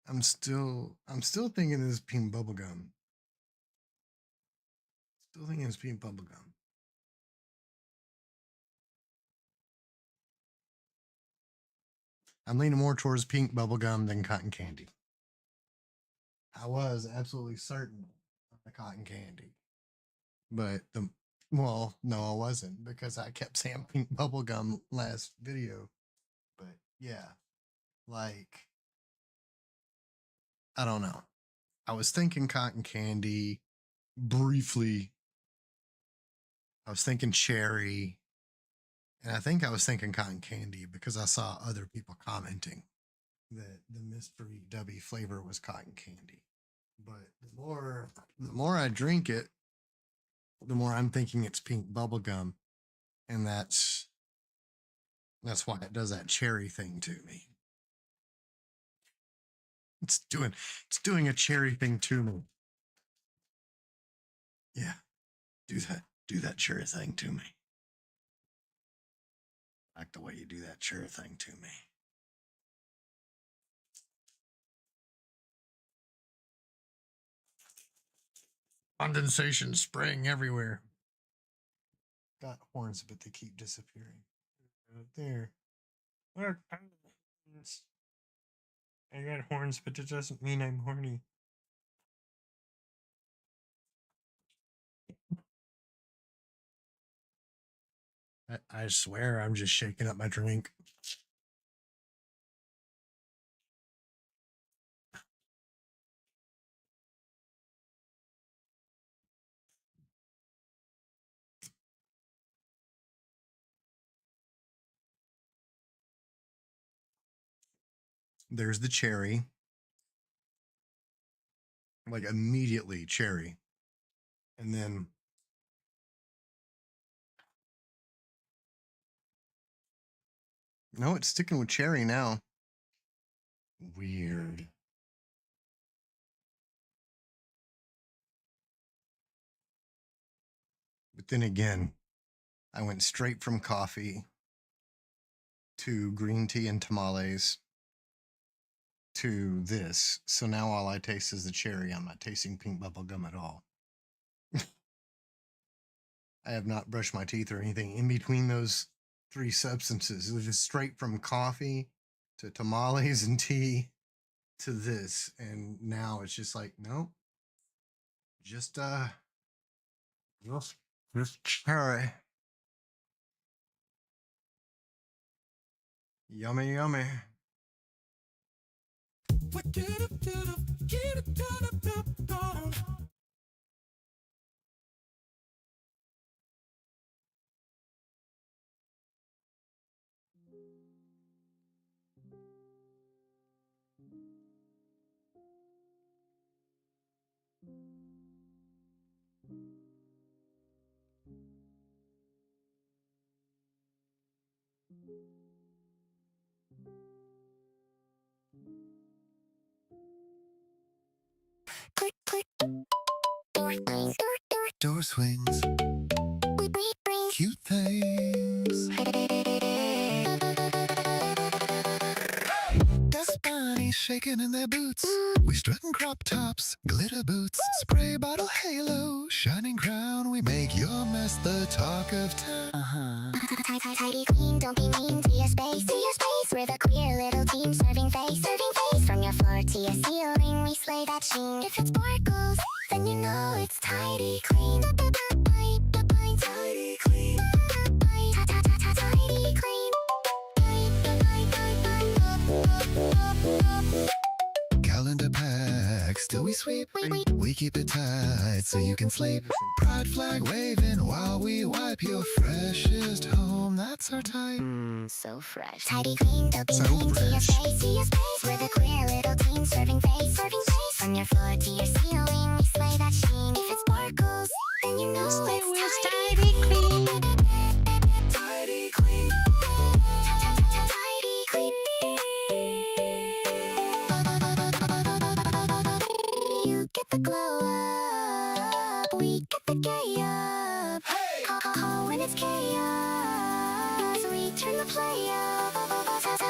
I'm still thinking this is pink bubblegum. Still thinking it's pink bubblegum. I'm leaning more towards pink bubblegum than cotton candy. I was absolutely certain of the cotton candy. But no, I wasn't because I kept saying pink bubblegum last video. But yeah, like, I don't know. I was thinking cotton candy briefly. I was thinking cherry. And I think I was thinking cotton candy because I saw other people commenting that the mystery Dubby flavor was cotton candy. But the more I drink it, the more I'm thinking it's pink bubblegum. And that's why it does that cherry thing to me. It's doing a cherry thing to me. Yeah. Do that cherry thing to me. Like the way you do that cherry thing to me. Condensation spraying everywhere. Got horns, but they keep disappearing. Right there. Look, I got horns, but it doesn't mean I'm horny. I swear I'm just shaking up my drink. there's the cherry. Like immediately cherry. And then no, it's sticking with cherry now. Weird. But then again, I went straight from coffee to green tea and tamales to this. So now all I taste is the cherry. I'm not tasting pink bubble gum at all. I have not brushed my teeth or anything in between those three substances. It was just straight from coffee to tamales and tea to this. And now it's just like, nope. Just cherry. Yummy, yummy. Click, click. Door swings. Cute things. Dust bunnies shaking in their boots. We strutting crop tops, glitter boots, spray bottle halo, shining crown. We make your mess the talk of town. Tidy clean, don't be mean to your space. We're the queer little team serving face. From your floor to your ceiling, we slay that sheen. If it sparkles, then you know it's tidy clean. Tidy clean. Tidy clean. Calendar pack, still we sweep. We keep it tight so you can sleep. Pride flag waving while we wipe your freshest home. That's our type. So fresh. Tidy clean, don't be So mean to your fresh. space. We're the queer little team serving face. From your floor to your ceiling, we slay that sheen. If it sparkles, then you know it's tidy clean. Tidy clean. Tidy clean. You get the glow up, we get the gay up. Oh, when it's chaos, we turn the play up.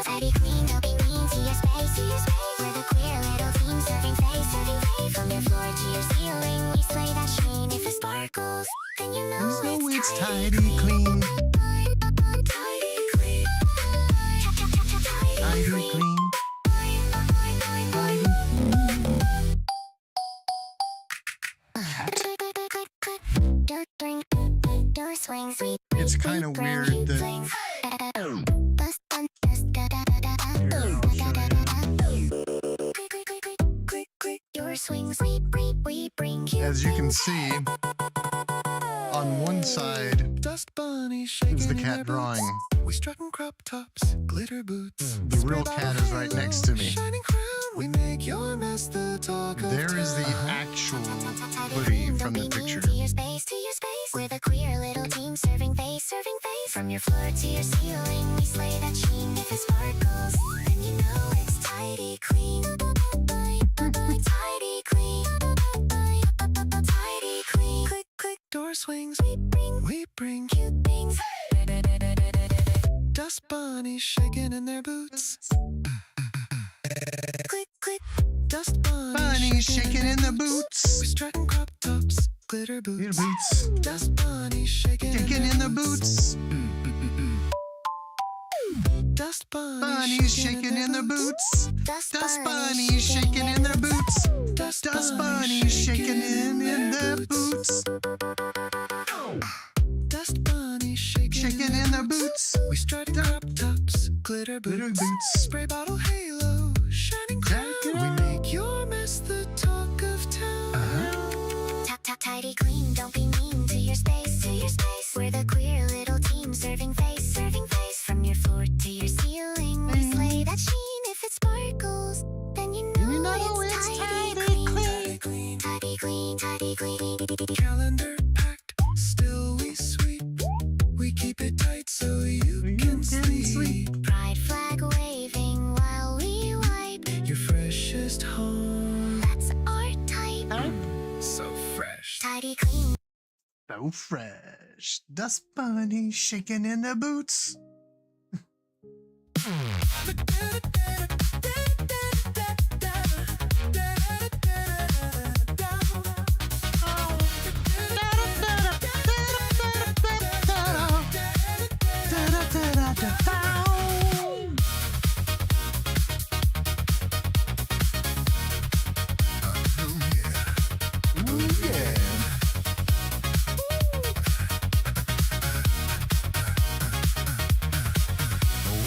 Tidy clean, don't be mean to your space. We're the queer little team serving face. From your floor to your ceiling, we slay that sheen. If it sparkles, then you know So it's it's tidy clean. Tidy clean. Tidy clean. Door swings. It's kind of weird that Door swings. We bring as you can see, on one side Dust bunnies shaking is the in their cat boots. drawing. We strutting crop tops, glitter boots. The real cat is right next to me. Shining crown, we make your mess the talk of There is the town. actual hoodie from the picture. To your space. We're the queer little team serving face. From your floor to your ceiling, we slay that sheen. If it sparkles, then you know it's tidy clean. Tidy clean. Tidy clean. Click, click, door swings. We bring Cute things. dust bunnies shaking in their boots. Click, click. Dust bunnies Bunnies shaking in the boots. We strutting crop tops, glitter Little boots. boots. Dust bunnies shaking Shaking in the boots. Dust Bunnies shaking in the boots. Dust bunnies shaking in their boots. Dust bunnies shaking in their boots. Dust bunnies Shaking in their boots. We strutting crop tops, glitter Little boots. boots. Spray bottle halo, shining crown. We make your mess the talk of town. Tidy clean, don't be mean to your space. We're the queer little team serving face. From your floor to your ceiling, we slay that sheen. If it sparkles, so fresh. Dust bunny shaking in the boots.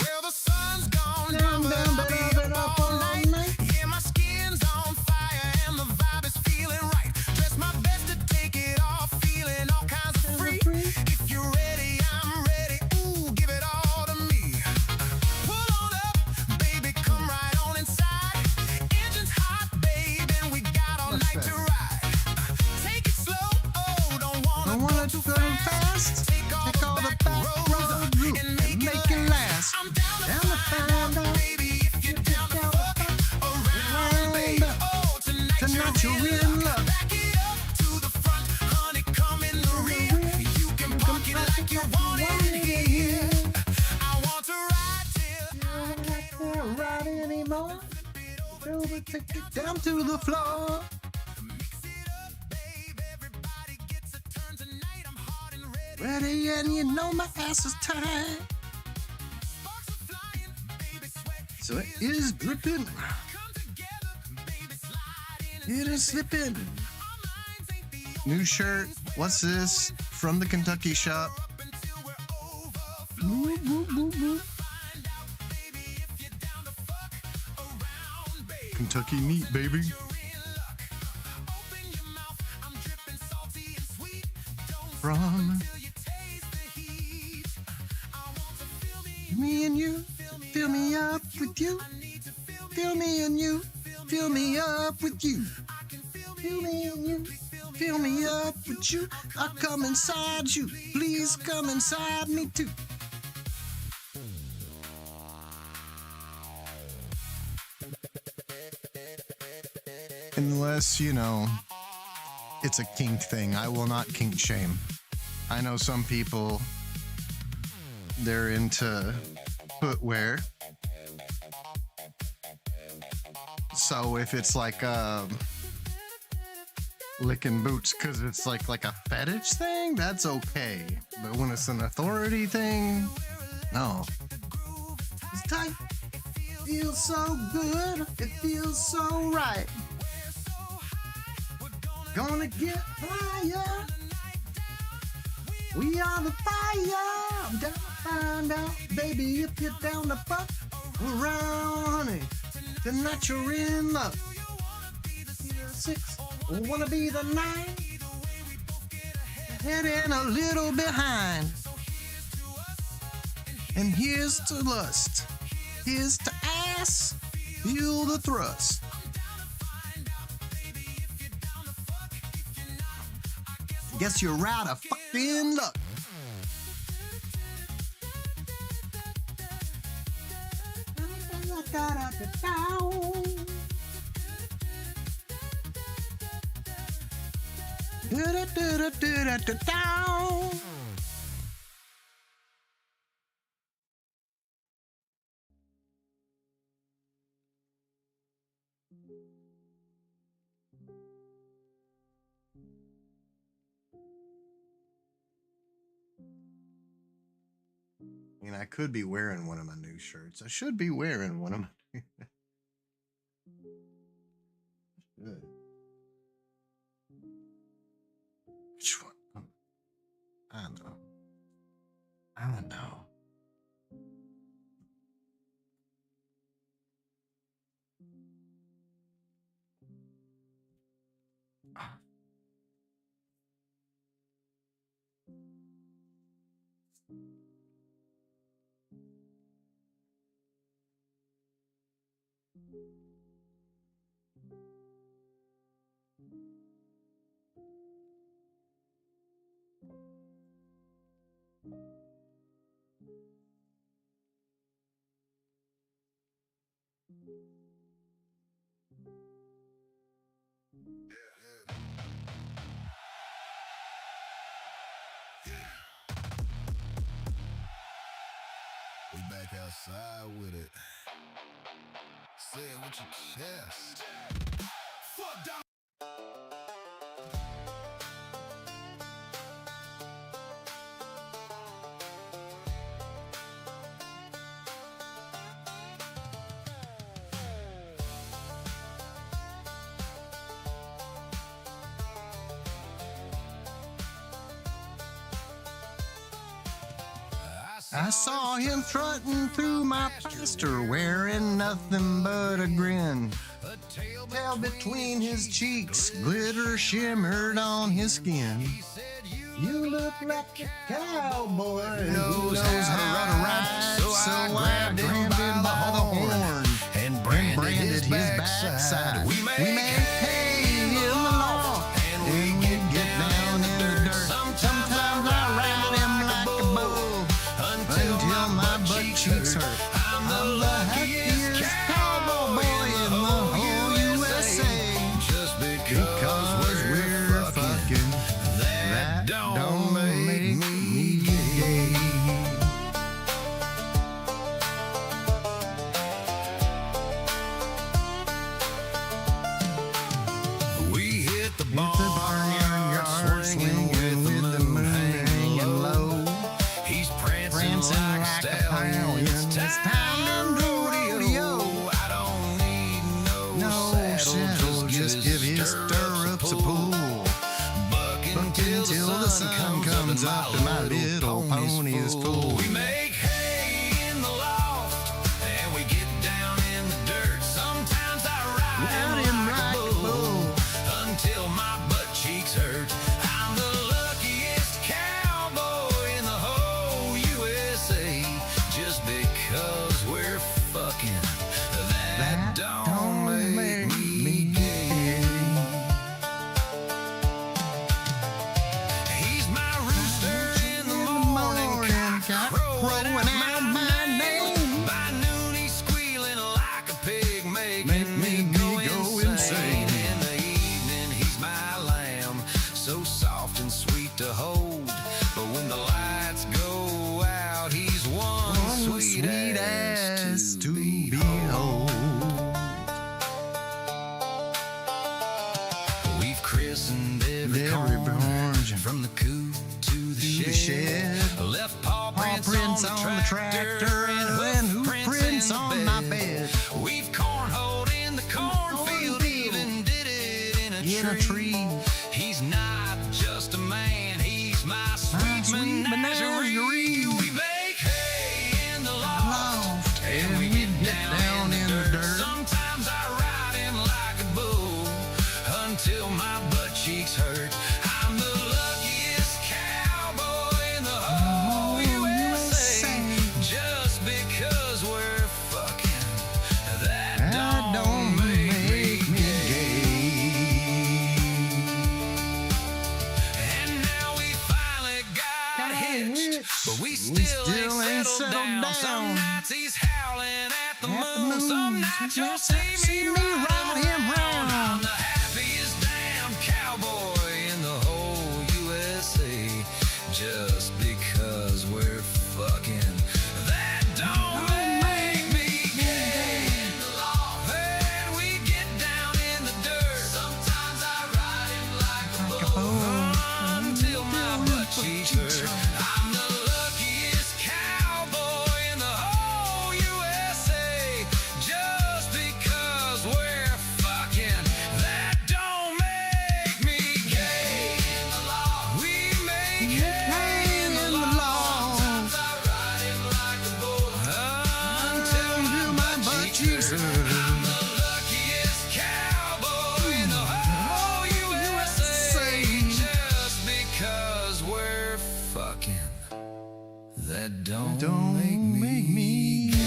Well, the sun's gone down, but I'll be up all night. Yeah, my skin's on fire and the vibe is feeling right. Dress my best to take it off, feeling all kinds of free. If you're ready, I'm ready. Ooh, give it all to me. Pull on up, baby, come right on inside. Engine's hot, babe, and we got all night to ride. Take it slow, oh, don't wanna go too fast. Take all the back roads and make it last. I'm down to find out, baby, if you're down to fuck around, baby. Oh, tonight you're in luck. Back it up to the front, honey, come in the rear. You can park it like you want it here. I want to ride till I can't ride anymore. Take it down to the floor. Mix it up, babe. Everybody gets a turn tonight. I'm hard and ready. Ready, and you know my ass is tight. Sparks are flying, baby, sweat. So it is dripping. Come together, baby, slide in. It is slipping. Our minds ain't the New shirt. What's this? From the Kentucky shop. up until we're over. Boop, boop, boop, boop. Find out, baby, if you're down to fuck around, baby. Kentucky meat, baby. You're in luck. Open your mouth. I'm dripping salty and sweet. Don't From till you taste the heat. I want to feel me and you, fill me up with you. Fill me and you, fill me up with you. Fill me and you, fill me up with you. I'll come inside you. Please come inside me too. Unless, you know, it's a kink thing. I will not kink shame. I know some people, they're into footwear. So if it's like licking boots because it's like a fetish thing, that's okay. But when it's an authority thing, no. It's tight. Feels so good. It feels so right. Gonna get higher. We are the fire. I'm down to find out, baby, if you're down to fuck around, honey. Tonight you're in luck. Six, wanna be the nine. Heading a little behind. And here's to lust. Here's to ass. Feel the thrust. Guess you're out of fucking luck. I mean, I could be wearing one of my new shirts. I should be wearing one of my. Should. Which one? I don't know. I don't know. Side with it. Say it with your chest. Fuck down. I saw him trotting through my pasture wearing nothing but a grin. Tail between his cheeks, glitter shimmered on his skin. You look like a cowboy who knows how to ride, so I grabbed him by the horn and branded his backside. We make hay in the loft and we get down in the dirt. Sometimes I ride him like a bull until my butt cheeks hurt. I'm the happiest cowboy in the whole USA. Just because we're fucking, that don't make me gay. We hit the barnyard, swinging with the moon hanging low. He's prancing like a stallion. It's time to rodeo. I don't need no saddle, just give his stirrups a pull. Bucking till the sun comes up and my little pony is full. We make hay in the loft and we get down in the dirt. Sometimes I ride him like a bull until my butt cheeks hurt. I'm the luckiest cowboy in the whole USA. Just because we're fucking, that don't make me gay. He's my rooster in the morning, cock crowing out my name. By noon he's squealing like a pig, making me go insane. In the evening he's my lamb, so soft and sweet to hold. But when the lights go out, he's one sweet ass to behold. We've christened every corn, from the coop to the shed. Left paw prints on the tractor and hoof prints on my bed. We've cornholed in the cornfield, even did it in a tree. He's not just a man, he's my sweet menagerie. We make hay in the loft and we get down in the dirt. Sometimes I ride him like a bull until my butt cheeks hurt. I'm the luckiest cowboy in the whole USA. Just because we're fucking, that don't make me gay. And now we finally got hitched, but we still ain't settled down. Some nights he's howling at the moon. Some nights you'll see me ride him round. I'm the happiest damn cowboy in the whole USA. Just because we're fucking, that don't make me gay. And we get down in the dirt. Sometimes I ride him like a bull until my butt cheeks hurt. I'm the luckiest cowboy in the whole USA. Just because we're fucking, that don't make me gay. We make hay in the loft. Sometimes I ride him like a bull until my butt cheeks hurt. I'm the luckiest cowboy in the whole USA. Just because we're fucking, that don't make me gay.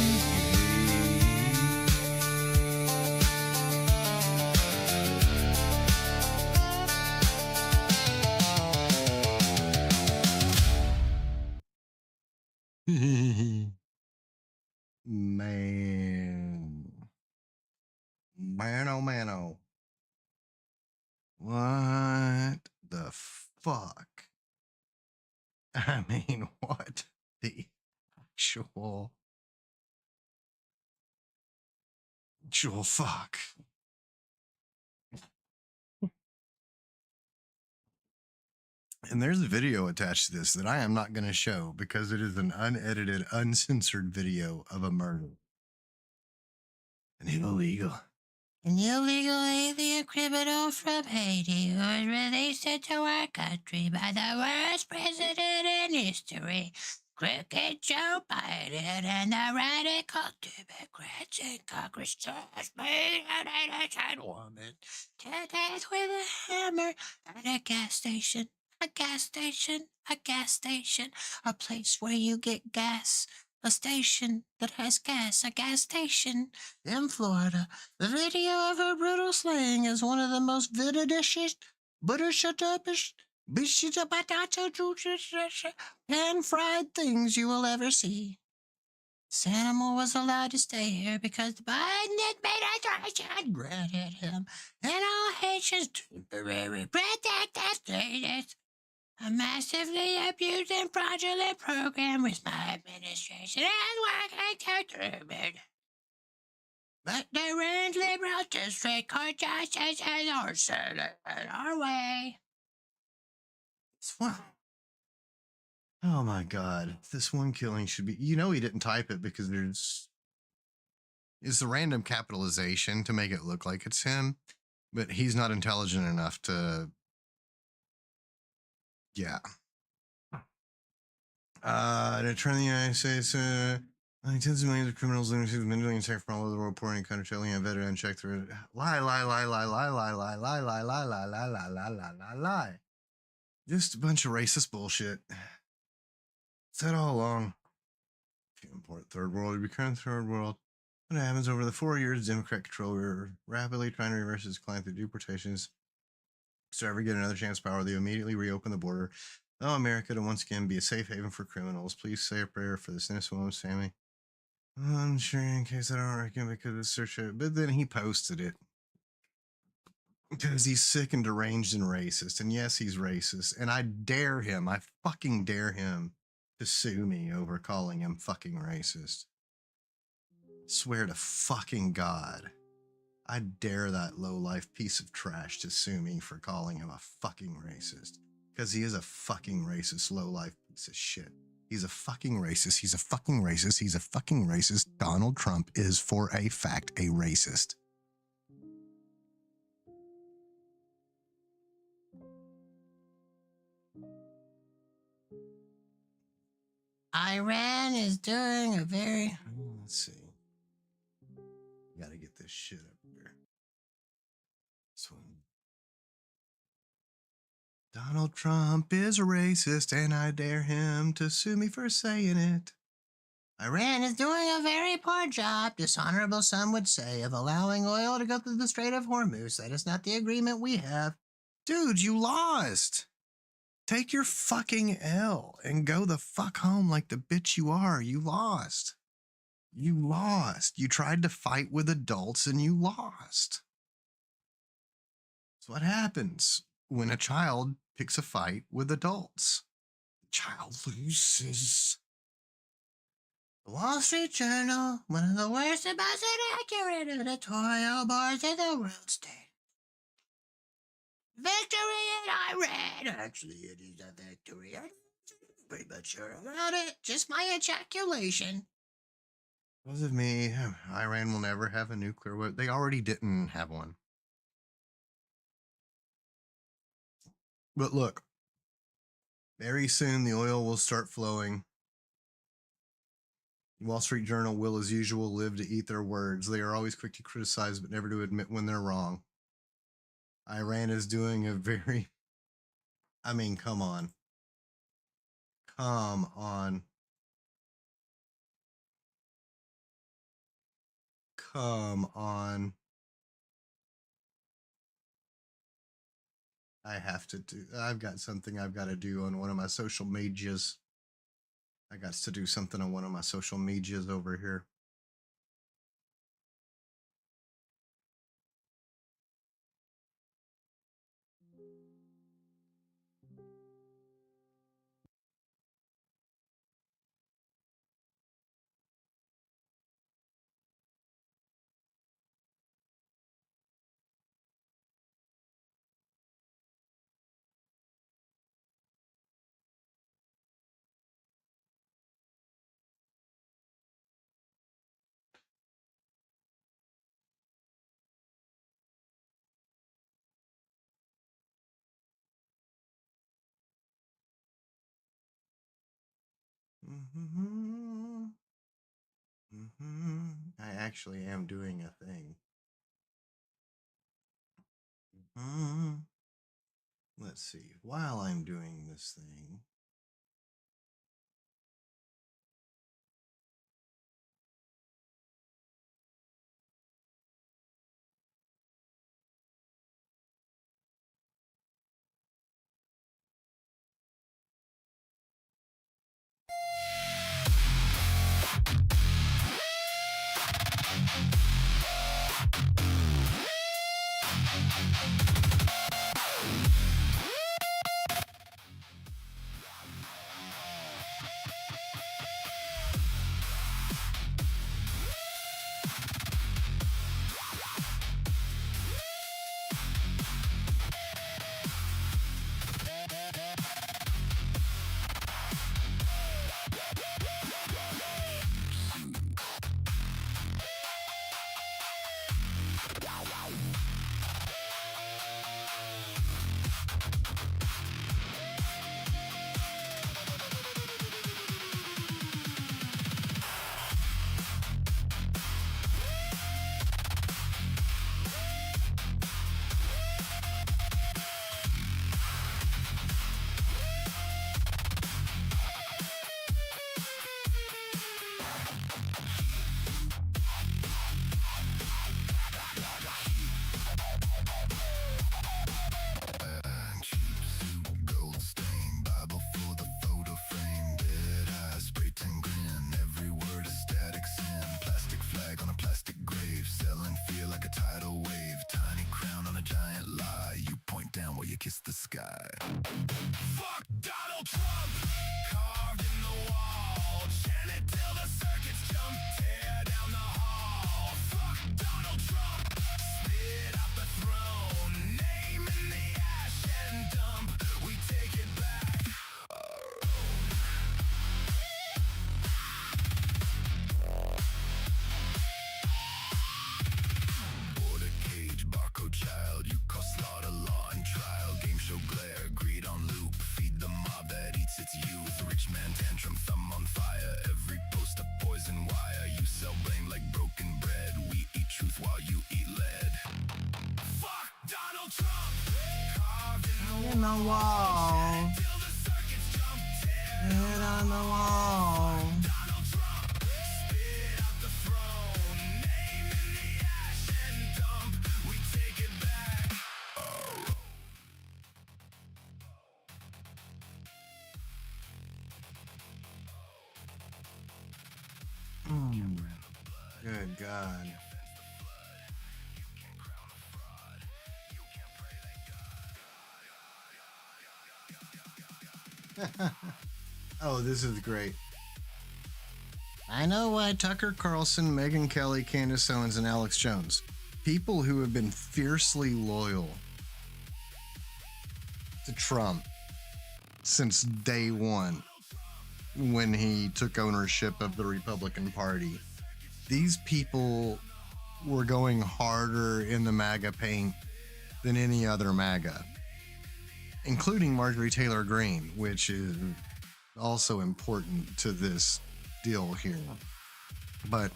Man. Man, oh man, oh. What the fuck? I mean, what the actual actual fuck. And there's a video attached to this that I am not going to show because it is an unedited, uncensored video of a murder. An illegal. An illegal alien criminal from Haiti who was released into our country by the worst president in history, Crooked Joe Biden, and the radical Democrats in Congress just made an innocent woman to death with a hammer at a gas station. A gas station, a gas station, a place where you get gas. A station that has gas, a gas station in Florida. The video of her brutal slaying is one of the most vidicious, pan-fried things you will ever see. This animal was allowed to stay here because the Biden administration granted him and all Haitians temporary protective status. A massively abused and fraudulent program which my administration is working to terminate. But the Iran's liberal district court justices are sent it our way. This one. Oh my god. This one killing should be. You know, he didn't type it because it's the random capitalization to make it look like it's him, but he's not intelligent enough to. Yeah. To turn the United States. Tens of millions of criminals living through millions from all over the world pouring in country telling a veteran check through lie. Just a bunch of racist bullshit. Said all along. If you import third world, you become third world. What happens over the 4 years Democrat control? We're rapidly trying to reverse this decline through deportations. So ever get another chance power, they immediately reopen the border. Allow America to once again be a safe haven for criminals. Please say a prayer for this innocent woman's family. I'm sure in case I don't reckon because of search it. But then he posted it. Because he's sick and deranged and racist. And yes, he's racist. And I dare him, I fucking dare him to sue me over calling him fucking racist. Swear to fucking God. I dare that low-life piece of trash to sue me for calling him a fucking racist. Because he is a fucking racist, low-life piece of shit. He's a fucking racist. He's a fucking racist. He's a fucking racist. Donald Trump is, for a fact, a racist. Iran is doing a very... Let's see. Gotta get this shit up here. So, Donald Trump is a racist, and I dare him to sue me for saying it. Iran is doing a very poor job, dishonorable some would say, of allowing oil to go through the Strait of Hormuz. That is not the agreement we have. Dude, you lost. Take your fucking L and go the fuck home like the bitch you are. You lost. You lost. You tried to fight with adults and you lost. That's what happens when a child picks a fight with adults. The child loses. The Wall Street Journal, one of the worst and most inaccurate editorial boards in the world, stated, victory in Iran. Actually, it is a victory. I'm pretty much sure about it. Just my ejaculation. Because of me, Iran will never have a nuclear weapon. They already didn't have one. But look, very soon the oil will start flowing. Wall Street Journal will, as usual, live to eat their words. They are always quick to criticize, but never to admit when they're wrong. Iran is doing a very... I mean, come on. Come on. Come on. I have to do... I've got something I've got to do on one of my social medias. I got to do something on one of my social medias over here. I actually am doing a thing. Let's see. While I'm doing this thing, Gold stain, Bible for the photo frame. Dead eyes, spray tan grin. Every word a static sin. Plastic flag on a plastic grave. Selling fear like a tidal wave. Tiny crown on a giant lie. You point down while you kiss the sky. Fuck Donald Trump. Carved in the wall. Chant it till the circuits jump. Tear down the hall. Fuck Donald Trump. Spit out the throne. Name in the ash and dump. We take it back. Border cage, barcode child. You call slaughter, law and trial. Game show glare, greed on loop. Feed the mob that eats its youth. Rich man tantrum, thumb on fire. Every post a poison wire. You sell blame like broken bread. We eat truth while you eat lead. Fuck Donald Trump. Carved in the wall. till the circuits jump. Tear Head on the wall. Donald Trump. Spit out the throne. Name in the ash and dump. We take it back. Good God. Oh, this is great. I know why Tucker Carlson, Megyn Kelly, Candace Owens, and Alex Jones, people who have been fiercely loyal to Trump since day one when he took ownership of the Republican Party, these people were going harder in the MAGA paint than any other MAGA, including Marjorie Taylor Greene, which is also important to this deal here. But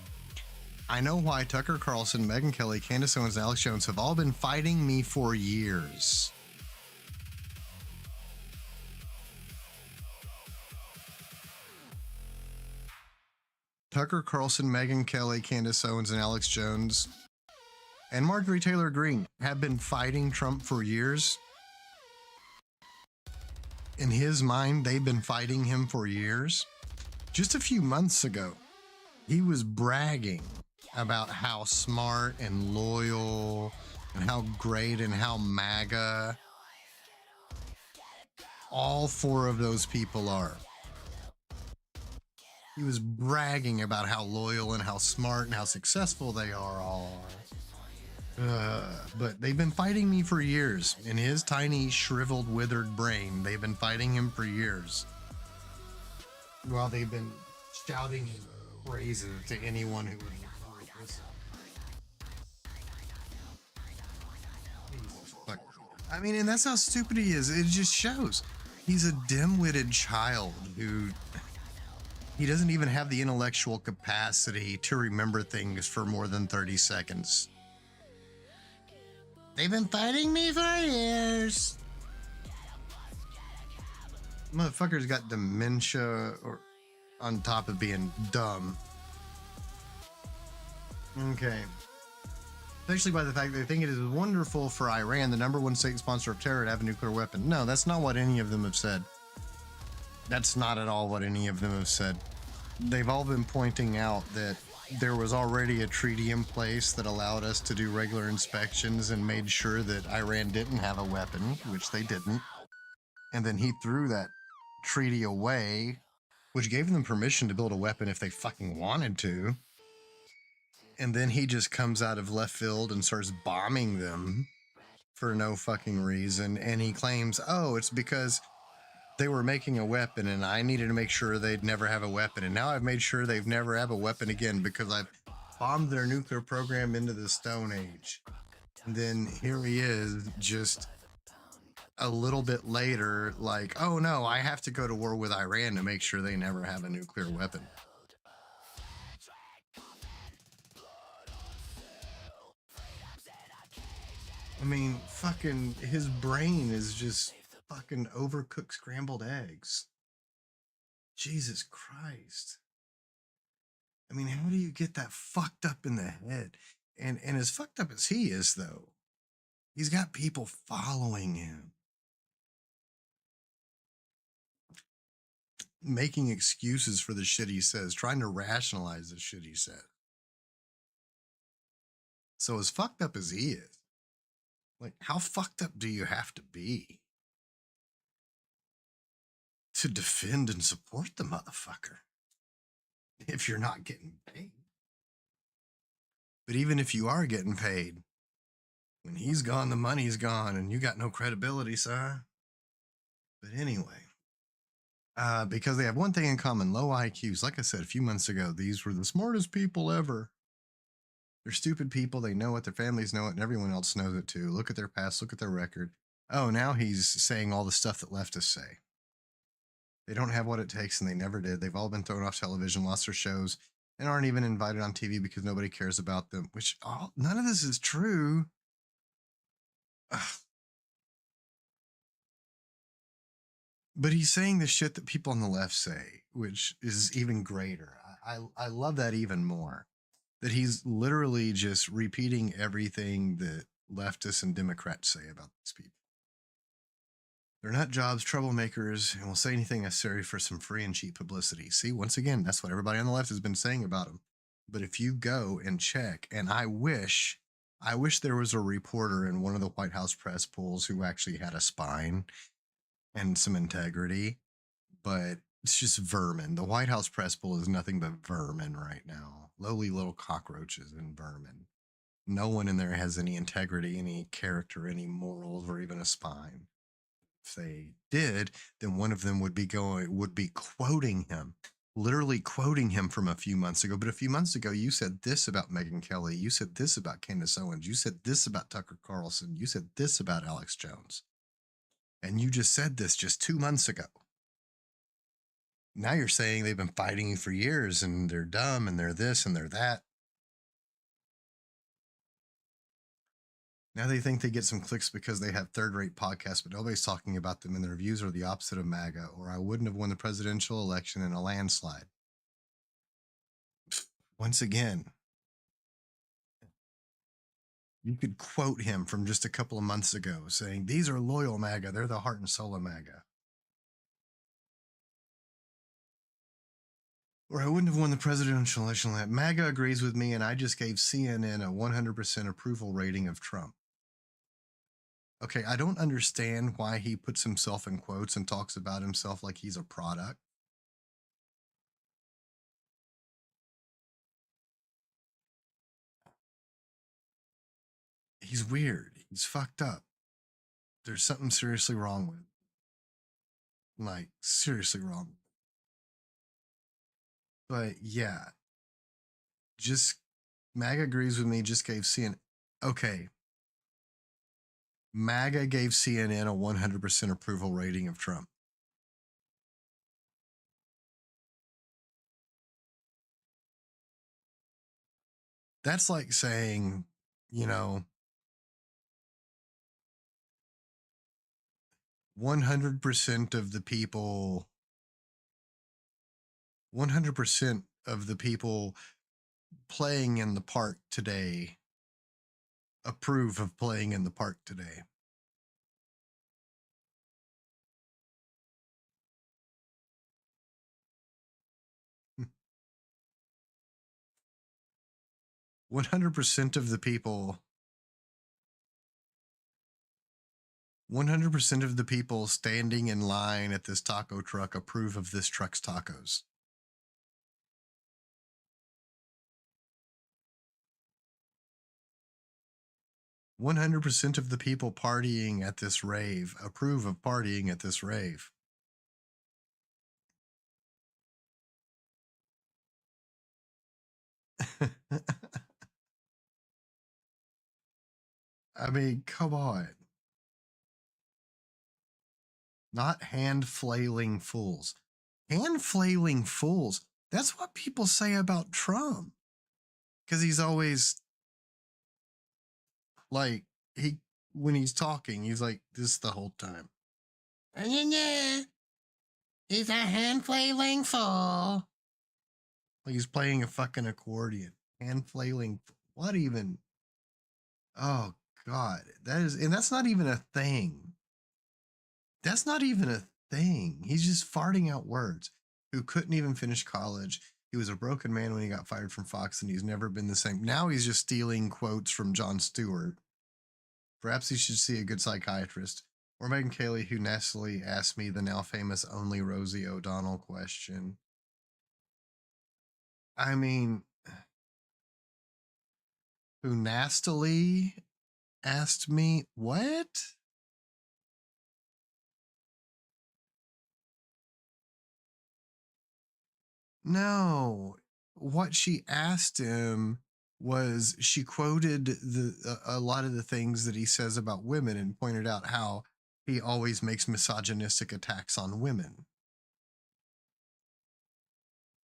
I know why Tucker Carlson, Megyn Kelly, Candace Owens, and Alex Jones have all been fighting me for years. Tucker Carlson, Megyn Kelly, Candace Owens, and Alex Jones, and Marjorie Taylor Greene have been fighting Trump for years. In his mind, they've been fighting him for years. Just a few months ago, he was bragging about how smart and loyal and how great and how MAGA all four of those people are. He was bragging about how loyal and how smart and how successful they are all. But they've been fighting me for years. In his tiny, shriveled, withered brain, they've been fighting him for years. While they've been shouting his praises to anyone who would listen. Jesus fuck. I mean, and that's how stupid he is. It just shows. He's a dim-witted child who He doesn't even have the intellectual capacity to remember things for more than 30 seconds. They've been fighting me for years. Motherfucker's got dementia or on top of being dumb. Okay. Especially by the fact that they think it is wonderful for Iran, the number one state sponsor of terror, to have a nuclear weapon. No, that's not what any of them have said. That's not at all what any of them have said. They've all been pointing out that there was already a treaty in place that allowed us to do regular inspections and made sure that Iran didn't have a weapon, which they didn't. And then he threw that treaty away, which gave them permission to build a weapon if they fucking wanted to. And then he just comes out of left field and starts bombing them for no fucking reason. And he claims, oh, it's because they were making a weapon and I needed to make sure they'd never have a weapon. And now I've made sure they've never have a weapon again because I've bombed their nuclear program into the Stone Age. And then here he is just a little bit later, like, oh no, I have to go to war with Iran to make sure they never have a nuclear weapon. I mean, fucking, his brain is just fucking overcooked scrambled eggs. Jesus Christ. I mean, how do you get that fucked up in the head? And as fucked up as he is, though, he's got people following him, making excuses for the shit he says, trying to rationalize the shit he said. So as fucked up as he is, like, how fucked up do you have to be to defend and support the motherfucker if you're not getting paid? But even if you are getting paid, when he's gone, the money's gone, and you got no credibility, son. But anyway, because they have one thing in common, low IQs. Like I said a few months ago, these were the smartest people ever. They're stupid people. They know it. Their families know it, and everyone else knows it too. Look at their past. Look at their record. Oh, now he's saying all the stuff that leftists say. They don't have what it takes, and they never did. They've all been thrown off television, lost their shows, and aren't even invited on TV because nobody cares about them, which none of this is true. Ugh. But he's saying the shit that people on the left say, which is even greater. I love that even more. That he's literally just repeating everything that leftists and Democrats say about these people. They're nut jobs, troublemakers, and will say anything necessary for some free and cheap publicity. See, once again, that's what everybody on the left has been saying about him. But if you go and check, and I wish there was a reporter in one of the White House press pools who actually had a spine and some integrity, but it's just vermin. The White House press pool is nothing but vermin right now. Lowly little cockroaches and vermin. No one in there has any integrity, any character, any morals, or even a spine. If they did, then one of them would be quoting him, literally quoting him from a few months ago. But a few months ago, you said this about Megyn Kelly. You said this about Candace Owens. You said this about Tucker Carlson. You said this about Alex Jones. And you just said this just 2 months ago. Now you're saying they've been fighting you for years and they're dumb and they're this and they're that. Now they think they get some clicks because they have third-rate podcasts, but nobody's talking about them, and their views are the opposite of MAGA, or I wouldn't have won the presidential election in a landslide. Once again, you could quote him from just a couple of months ago saying, these are loyal MAGA. They're the heart and soul of MAGA. Or I wouldn't have won the presidential election. MAGA agrees with me, and I just gave CNN a 100% approval rating of Trump. Okay, I don't understand why he puts himself in quotes and talks about himself like he's a product. He's weird. He's fucked up. There's something seriously wrong with him. Like, seriously wrong. But yeah, just MAGA agrees with me, just gave CNN. Okay. MAGA gave CNN a 100% approval rating of Trump. That's like saying, you know, 100% of the people, 100% of the people playing in the park today approve of playing in the park today. Hmm. 100% of the people, 100% of the people standing in line at this taco truck approve of this truck's tacos. One 100% of the people partying at this rave approve of partying at this rave. I mean, come on. Not hand flailing fools. Hand flailing fools. That's what people say about Trump. Because he's always like, when he's talking, he's like this the whole time. He's a hand flailing fool. Like he's playing a fucking accordion. Hand flailing. What even? Oh God. And that's not even a thing. That's not even a thing. He's just farting out words. Who couldn't even finish college. He was a broken man when he got fired from Fox, and he's never been the same. Now he's just stealing quotes from Jon Stewart. Perhaps he should see a good psychiatrist. Or Megan Cayley, who nastily asked me the now famous only Rosie O'Donnell question. I mean, who nastily asked me what? No, what she asked him was she quoted a lot of the things that he says about women and pointed out how he always makes misogynistic attacks on women.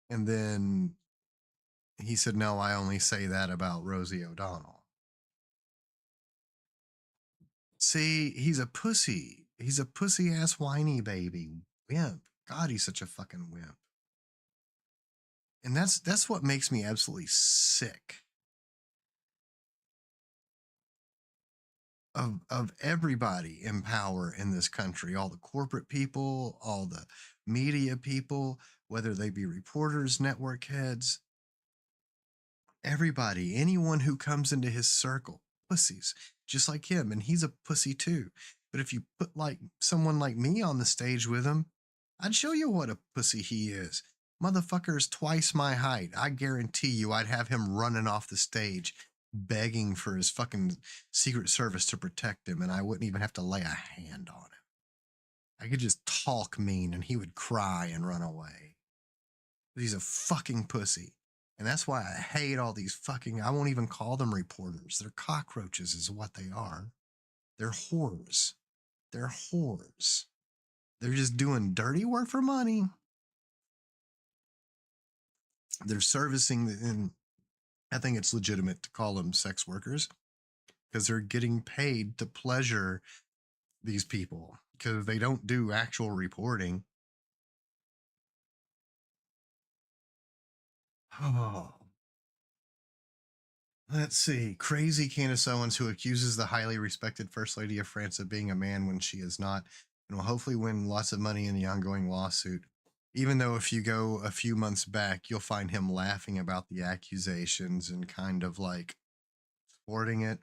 And then he said, "No, I only say that about Rosie O'Donnell." See, he's a pussy. He's a pussy ass whiny baby wimp. God, he's such a fucking wimp. And that's what makes me absolutely sick. Of everybody in power in this country, all the corporate people, all the media people, whether they be reporters, network heads, everybody, anyone who comes into his circle, pussies, just like him. And he's a pussy too. But if you put like someone like me on the stage with him, I'd show you what a pussy he is. Motherfucker's twice my height. I guarantee you I'd have him running off the stage begging for his fucking Secret Service to protect him, and I wouldn't even have to lay a hand on him. I could just talk mean and he would cry and run away. He's a fucking pussy. And that's why I hate all these fucking, I won't even call them reporters. They're cockroaches, is what they are. They're whores. They're whores. They're just doing dirty work for money. They're servicing, and I think it's legitimate to call them sex workers because they're getting paid to pleasure these people because they don't do actual reporting. Oh. Let's see. Crazy Candace Owens, who accuses the highly respected First Lady of France of being a man when she is not, and will hopefully win lots of money in the ongoing lawsuit. Even though if you go a few months back, you'll find him laughing about the accusations and kind of like supporting it.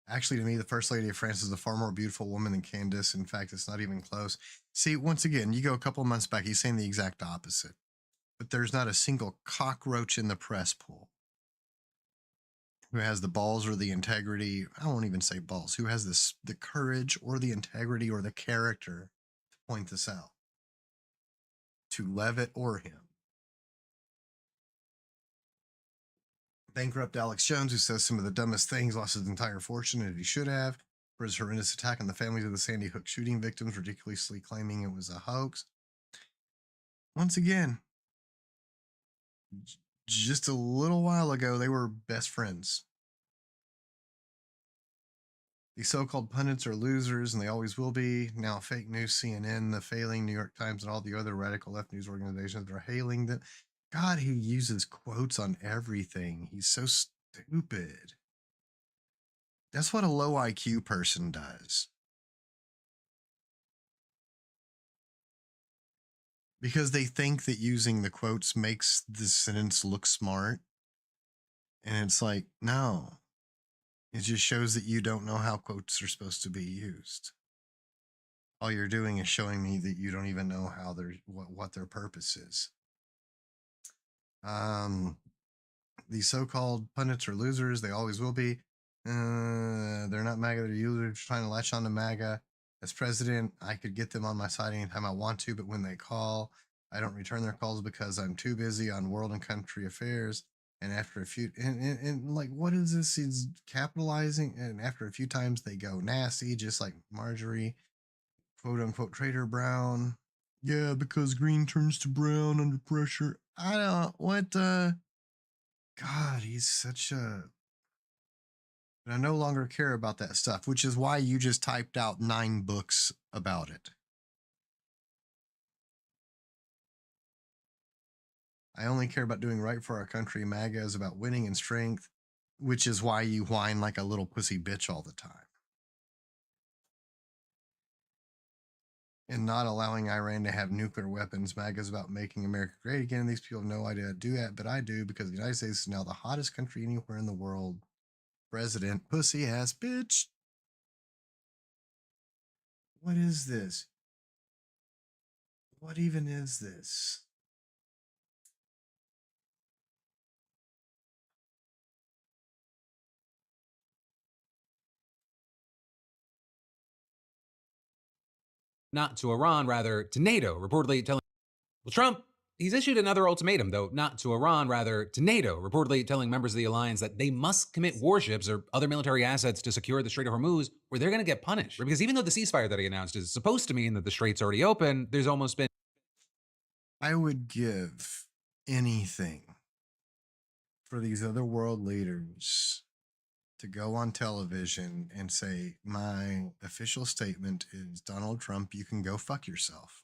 Actually, to me, the First Lady of France is a far more beautiful woman than Candace. In fact, it's not even close. See, once again, you go a couple of months back, he's saying the exact opposite. But there's not a single cockroach in the press pool who has the balls or the integrity. I won't even say balls. Who has the courage or the integrity or the character to point this out to Levitt or him. Bankrupt Alex Jones, who says some of the dumbest things, lost his entire fortune as he should have for his horrendous attack on the families of the Sandy Hook shooting victims, ridiculously claiming it was a hoax. Once again, just a little while ago, they were best friends. The so-called pundits are losers, and they always will be. Now, fake news, CNN, the failing New York Times, and all the other radical left news organizations are hailing them. God, he uses quotes on everything. He's so stupid. That's what a low IQ person does. Because they think that using the quotes makes the sentence look smart. And it's like, no. It just shows that you don't know how quotes are supposed to be used. All you're doing is showing me that you don't even know how they're what their purpose is. The so-called pundits are losers. They always will be. They're not MAGA. They're users trying to latch on to MAGA. As president, I could get them on my side anytime I want to, but when they call, I don't return their calls because I'm too busy on world and country affairs. And after a few, and like, what is this? He's capitalizing. And after a few times, they go nasty, just like Marjorie, quote unquote, Trader Brown. Yeah, because green turns to brown under pressure. I don't, what, God, he's such a, I no longer care about that stuff, which is why you just typed out 9 books about it. I only care about doing right for our country. MAGA is about winning and strength, which is why you whine like a little pussy bitch all the time. And not allowing Iran to have nuclear weapons. MAGA is about making America great again. These people have no idea how to do that, but I do, because the United States is now the hottest country anywhere in the world. President, pussy ass bitch. What is this? What even is this? Not to Iran, rather to NATO, reportedly telling Trump he's issued another ultimatum, though not to Iran, rather to NATO, reportedly telling members of the alliance that they must commit warships or other military assets to secure the Strait of Hormuz, or they're going to get punished. Because even though the ceasefire that he announced is supposed to mean that the strait's already open, there's almost been... I would give anything for these other world leaders to go on television and say, my official statement is, Donald Trump, you can go fuck yourself.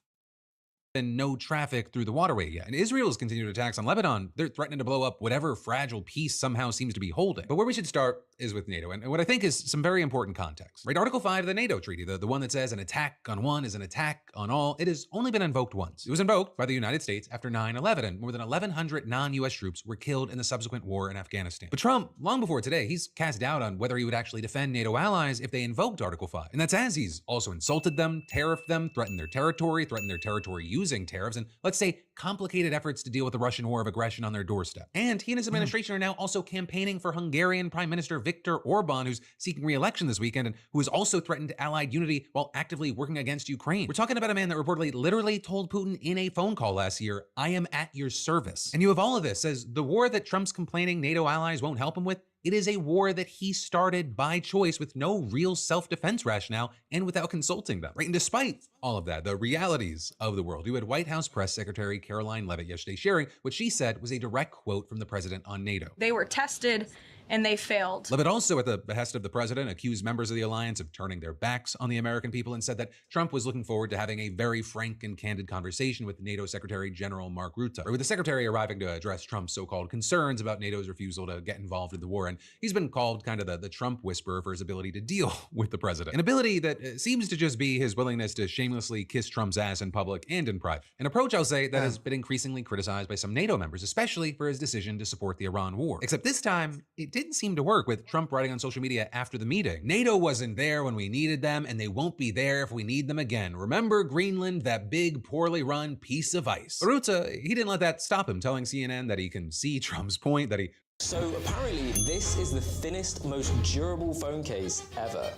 Been no traffic through the waterway yet. And Israel's continued attacks on Lebanon. They're threatening to blow up whatever fragile peace somehow seems to be holding. But where we should start is with NATO, and what I think is some very important context. Right, Article 5 of the NATO Treaty, the one that says an attack on one is an attack on all, it has only been invoked once. It was invoked by the United States after 9/11, and more than 1,100 non-US troops were killed in the subsequent war in Afghanistan. But Trump, long before today, he's cast doubt on whether he would actually defend NATO allies if they invoked Article 5. And that's as he's also insulted them, tariffed them, threatened their territory using tariffs, and let's say complicated efforts to deal with the Russian war of aggression on their doorstep. And he and his administration are now also campaigning for Hungarian Prime Minister Viktor Orban, who's seeking re-election this weekend and who has also threatened Allied unity while actively working against Ukraine. We're talking about a man that reportedly literally told Putin in a phone call last year, I am at your service. And you have all of this as the war that Trump's complaining NATO allies won't help him with, it is a war that he started by choice with no real self-defense rationale and without consulting them. Right? And despite all of that, the realities of the world, you had White House Press Secretary Caroline Leavitt yesterday sharing what she said was a direct quote from the president on NATO. They were tested and they failed. Leavitt also, at the behest of the president, accused members of the alliance of turning their backs on the American people and said that Trump was looking forward to having a very frank and candid conversation with NATO Secretary General Mark Rutte, with the secretary arriving to address Trump's so-called concerns about NATO's refusal to get involved in the war. And he's been called kind of the Trump whisperer for his ability to deal with the president, an ability that seems to just be his willingness to shamelessly kiss Trump's ass in public and in private. An approach, I'll say, that has been increasingly criticized by some NATO members, especially for his decision to support the Iran war. Except this time, it didn't seem to work, with Trump writing on social media after the meeting, NATO wasn't there when we needed them, and they won't be there if we need them again. Remember Greenland, that big, poorly run piece of ice. But Rutte, he didn't let that stop him, telling CNN that he can see Trump's point, that he... So apparently this is the thinnest, most durable phone case ever.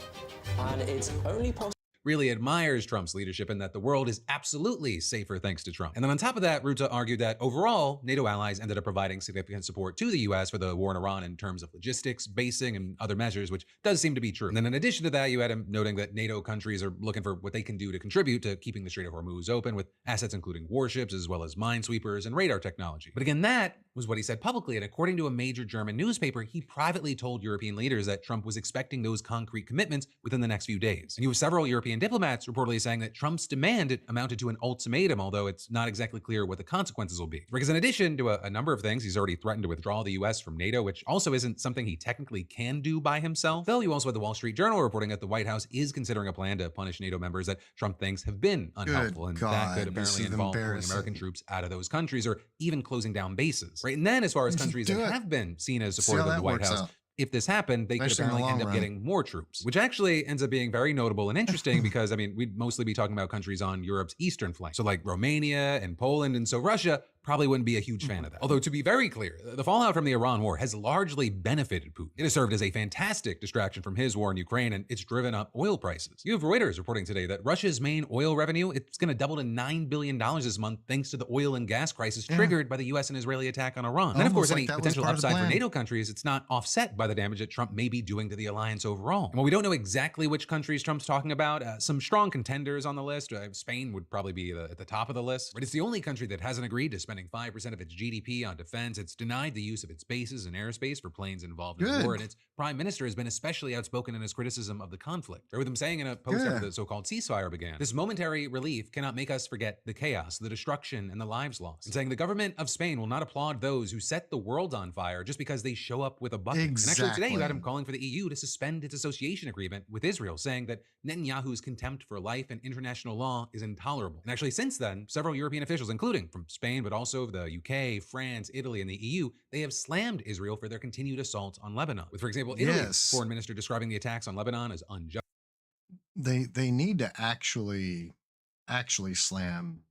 And it's only possible really admires Trump's leadership and that the world is absolutely safer thanks to Trump. And then on top of that, Rutte argued that overall, NATO allies ended up providing significant support to the US for the war in Iran in terms of logistics, basing, and other measures, which does seem to be true. And then in addition to that, you had him noting that NATO countries are looking for what they can do to contribute to keeping the Strait of Hormuz open, with assets including warships as well as minesweepers and radar technology. But again, that was what he said publicly. And according to a major German newspaper, he privately told European leaders that Trump was expecting those concrete commitments within the next few days. And you have several European diplomats reportedly saying that Trump's demand amounted to an ultimatum, although it's not exactly clear what the consequences will be. Because in addition to a number of things, he's already threatened to withdraw the US from NATO, which also isn't something he technically can do by himself. Though you also had the Wall Street Journal reporting that the White House is considering a plan to punish NATO members that Trump thinks have been unhelpful. And that could apparently involve pulling American troops out of those countries or even closing down bases. Right. And then as far as countries that have been seen as supportive of the White House, if this happened, they could apparently end up getting more troops, which actually ends up being very notable and interesting because, I mean, we'd mostly be talking about countries on Europe's eastern flank. So like Romania and Poland. And so Russia probably wouldn't be a huge fan of that. Although to be very clear, the fallout from the Iran war has largely benefited Putin. It has served as a fantastic distraction from his war in Ukraine, and it's driven up oil prices. You have Reuters reporting today that Russia's main oil revenue, it's going to double to $9 billion this month thanks to the oil and gas crisis triggered by the US and Israeli attack on Iran. And of course, any potential upside for NATO countries, it's not offset by the damage that Trump may be doing to the alliance overall. And while we don't know exactly which countries Trump's talking about, some strong contenders on the list, Spain would probably be at the top of the list, but it's the only country that hasn't agreed to spending 5% of its GDP on defense. It's denied the use of its bases and airspace for planes involved in the war, and its prime minister has been especially outspoken in his criticism of the conflict. With him saying in a post after the so-called ceasefire began, this momentary relief cannot make us forget the chaos, the destruction, and the lives lost. And saying the government of Spain will not applaud those who set the world on fire just because they show up with a bucket. And actually today you had him calling for the EU to suspend its association agreement with Israel, saying that Netanyahu's contempt for life and international law is intolerable. And actually since then, several European officials, including from Spain, but also the UK, France, Italy, and the EU, they have slammed Israel for their continued assault on Lebanon. With, for example, Italy's foreign minister describing the attacks on Lebanon as unjust. They need to actually slam.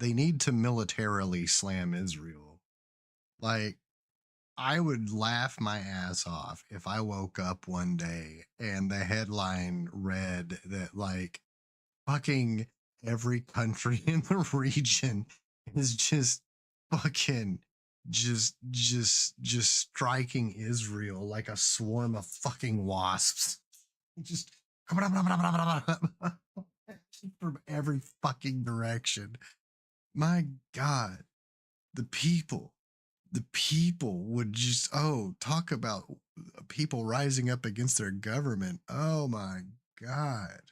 They need to militarily slam Israel. Like, I would laugh my ass off if I woke up one day and the headline read that like fucking every country in the region is just fucking just striking Israel like a swarm of fucking wasps. Just from every fucking direction. My God, the people would just, talk about people rising up against their government. Oh my God.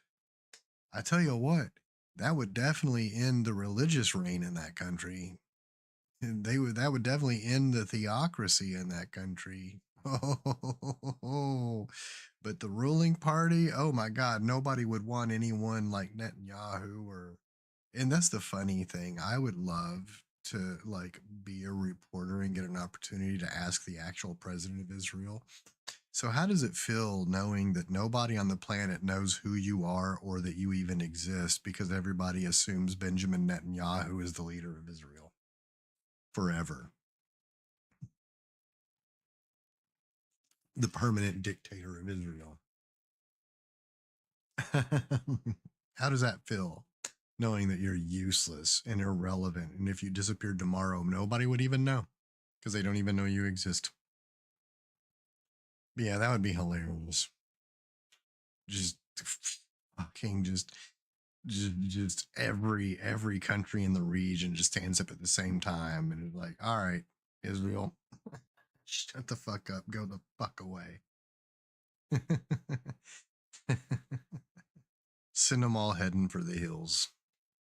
I tell you what, that would definitely end the religious reign in that country. And that would definitely end the theocracy in that country. Oh, but the ruling party, oh my God, nobody would want anyone like Netanyahu and that's the funny thing. I would love to like be a reporter and get an opportunity to ask the actual president of Israel. So how does it feel knowing that nobody on the planet knows who you are or that you even exist because everybody assumes Benjamin Netanyahu is the leader of Israel forever? The permanent dictator of Israel. How does that feel? Knowing that you're useless and irrelevant. And if you disappeared tomorrow, nobody would even know because they don't even know you exist. But yeah, that would be hilarious. Just fucking just every country in the region just stands up at the same time and is like, all right, Israel, shut the fuck up, go the fuck away. Send them all heading for the hills.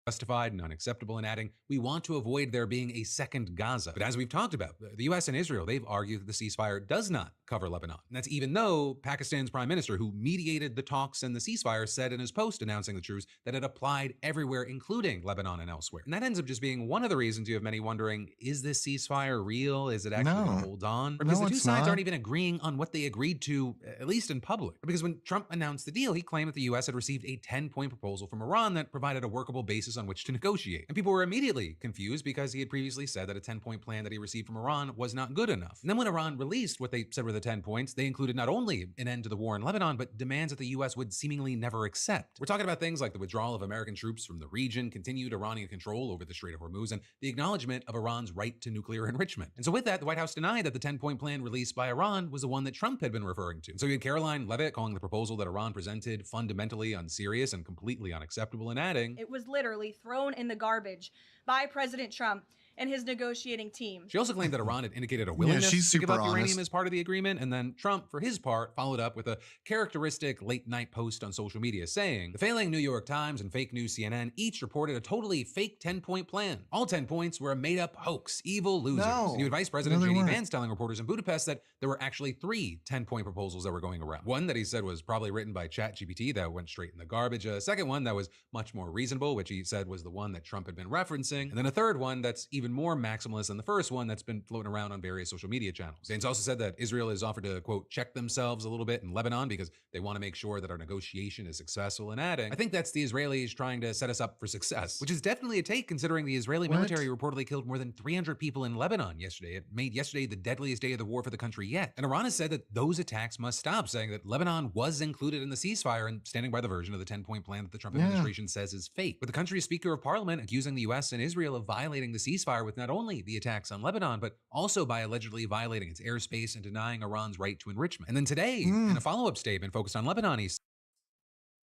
Justified and unacceptable, and adding, we want to avoid there being a second Gaza. But as we've talked about, the US and Israel, they've argued that the ceasefire does not cover Lebanon. And that's even though Pakistan's prime minister, who mediated the talks and the ceasefire, said in his post announcing the truce that it applied everywhere, including Lebanon and elsewhere. And that ends up just being one of the reasons you have many wondering, is this ceasefire real? Is it actually going to hold on? Because the two sides aren't even agreeing on what they agreed to, at least in public. Because when Trump announced the deal, he claimed that the US had received a 10-point proposal from Iran that provided a workable basis on which to negotiate. And people were immediately confused because he had previously said that a 10-point plan that he received from Iran was not good enough. And then when Iran released what they said were the 10 points, they included not only an end to the war in Lebanon, but demands that the US would seemingly never accept. We're talking about things like the withdrawal of American troops from the region, continued Iranian control over the Strait of Hormuz, and the acknowledgement of Iran's right to nuclear enrichment. And so with that, the White House denied that the 10-point plan released by Iran was the one that Trump had been referring to. And so you had Caroline Leavitt calling the proposal that Iran presented fundamentally unserious and completely unacceptable, and adding, it was literally thrown in the garbage by President Trump and his negotiating team. She also claimed that Iran had indicated a willingness she's to give super up uranium honest. as part of the agreement, and then Trump, for his part, followed up with a characteristic late-night post on social media saying, "The failing New York Times and fake news CNN each reported a totally fake 10-point plan. All 10 points were a made-up hoax, evil losers." No. And you had Vice President No, they J.D. weren't. Vance telling reporters in Budapest that there were actually 3 10-point proposals that were going around. One that he said was probably written by ChatGPT that went straight in the garbage. A second one that was much more reasonable, which he said was the one that Trump had been referencing. And then a third one that's even more maximalist than the first one that's been floating around on various social media channels. Vance also said that Israel has offered to, quote, check themselves a little bit in Lebanon because they want to make sure that our negotiation is successful, and adding, "I think that's the Israelis trying to set us up for success," which is definitely a take considering the Israeli What? military reportedly killed more than 300 people in Lebanon yesterday. It made yesterday the deadliest day of the war for the country yet. And Iran has said that those attacks must stop, saying that Lebanon was included in the ceasefire and standing by the version of the 10-point plan that the Trump administration says is fake. With the country's Speaker of Parliament accusing the US and Israel of violating the ceasefire with not only the attacks on Lebanon, but also by allegedly violating its airspace and denying Iran's right to enrichment. And then today, in a follow-up statement focused on Lebanon, he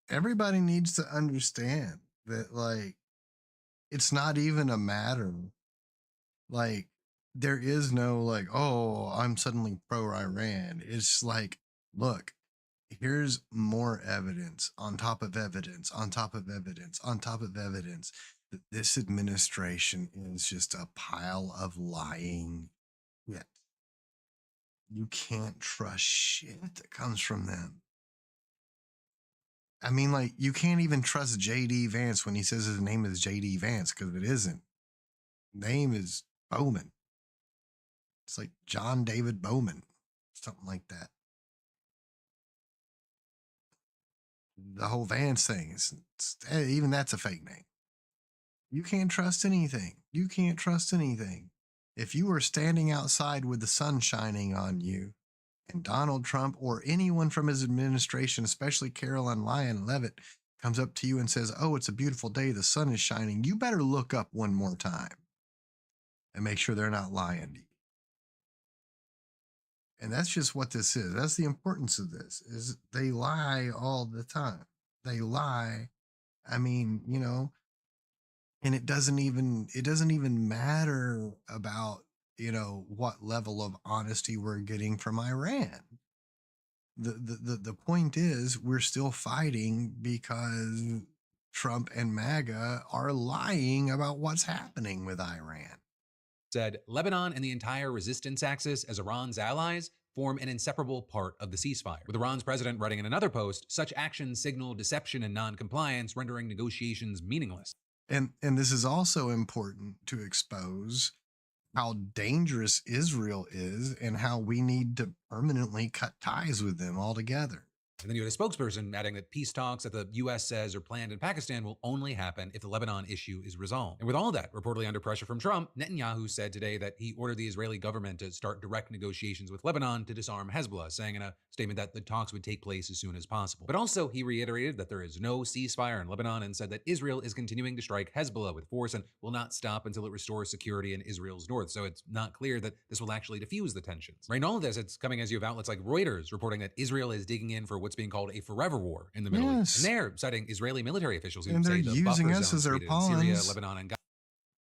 Everybody needs to understand that, like, it's not even a matter. Like, there is no, like, oh, I'm suddenly pro-Iran. It's like, look, here's more evidence on top of evidence on top of evidence on top of evidence that this administration is just a pile of lying shit. You can't trust shit that comes from them. I mean, like, you can't even trust J.D. Vance when he says his name is J.D. Vance, because it isn't. Name is Bowman. It's like John David Bowman, something like that. The whole Vance thing is, even that's a fake name. You can't trust anything. You can't trust anything. If you were standing outside with the sun shining on you, and Donald Trump or anyone from his administration, especially Caroline Lyon Levitt, comes up to you and says, "Oh, it's a beautiful day, the sun is shining," you better look up one more time and make sure they're not lying to you. And that's just what this is. That's the importance of this, is they lie all the time. They lie. I mean, you know, and it doesn't even matter about, you know, what level of honesty we're getting from Iran. The point is, we're still fighting because Trump and MAGA are lying about what's happening with Iran. said Lebanon and the entire resistance axis as Iran's allies form an inseparable part of the ceasefire. With Iran's president writing in another post, such actions signal deception and non-compliance, rendering negotiations meaningless. And this is also important to expose how dangerous Israel is and how we need to permanently cut ties with them altogether. And then you had a spokesperson adding that peace talks that the U.S. says are planned in Pakistan will only happen if the Lebanon issue is resolved. And with all that reportedly under pressure from Trump, Netanyahu said today that he ordered the Israeli government to start direct negotiations with Lebanon to disarm Hezbollah, saying in a statement that the talks would take place as soon as possible. But also, he reiterated that there is no ceasefire in Lebanon and said that Israel is continuing to strike Hezbollah with force and will not stop until it restores security in Israel's north. So it's not clear that this will actually diffuse the tensions. Right, in all of this, it's coming as you have outlets like Reuters reporting that Israel is digging in for what's being called a forever war in the Middle East. And they're citing Israeli military officials who And say they're the using buffer us zones as their created in Syria, pawns. Lebanon, and Gaza.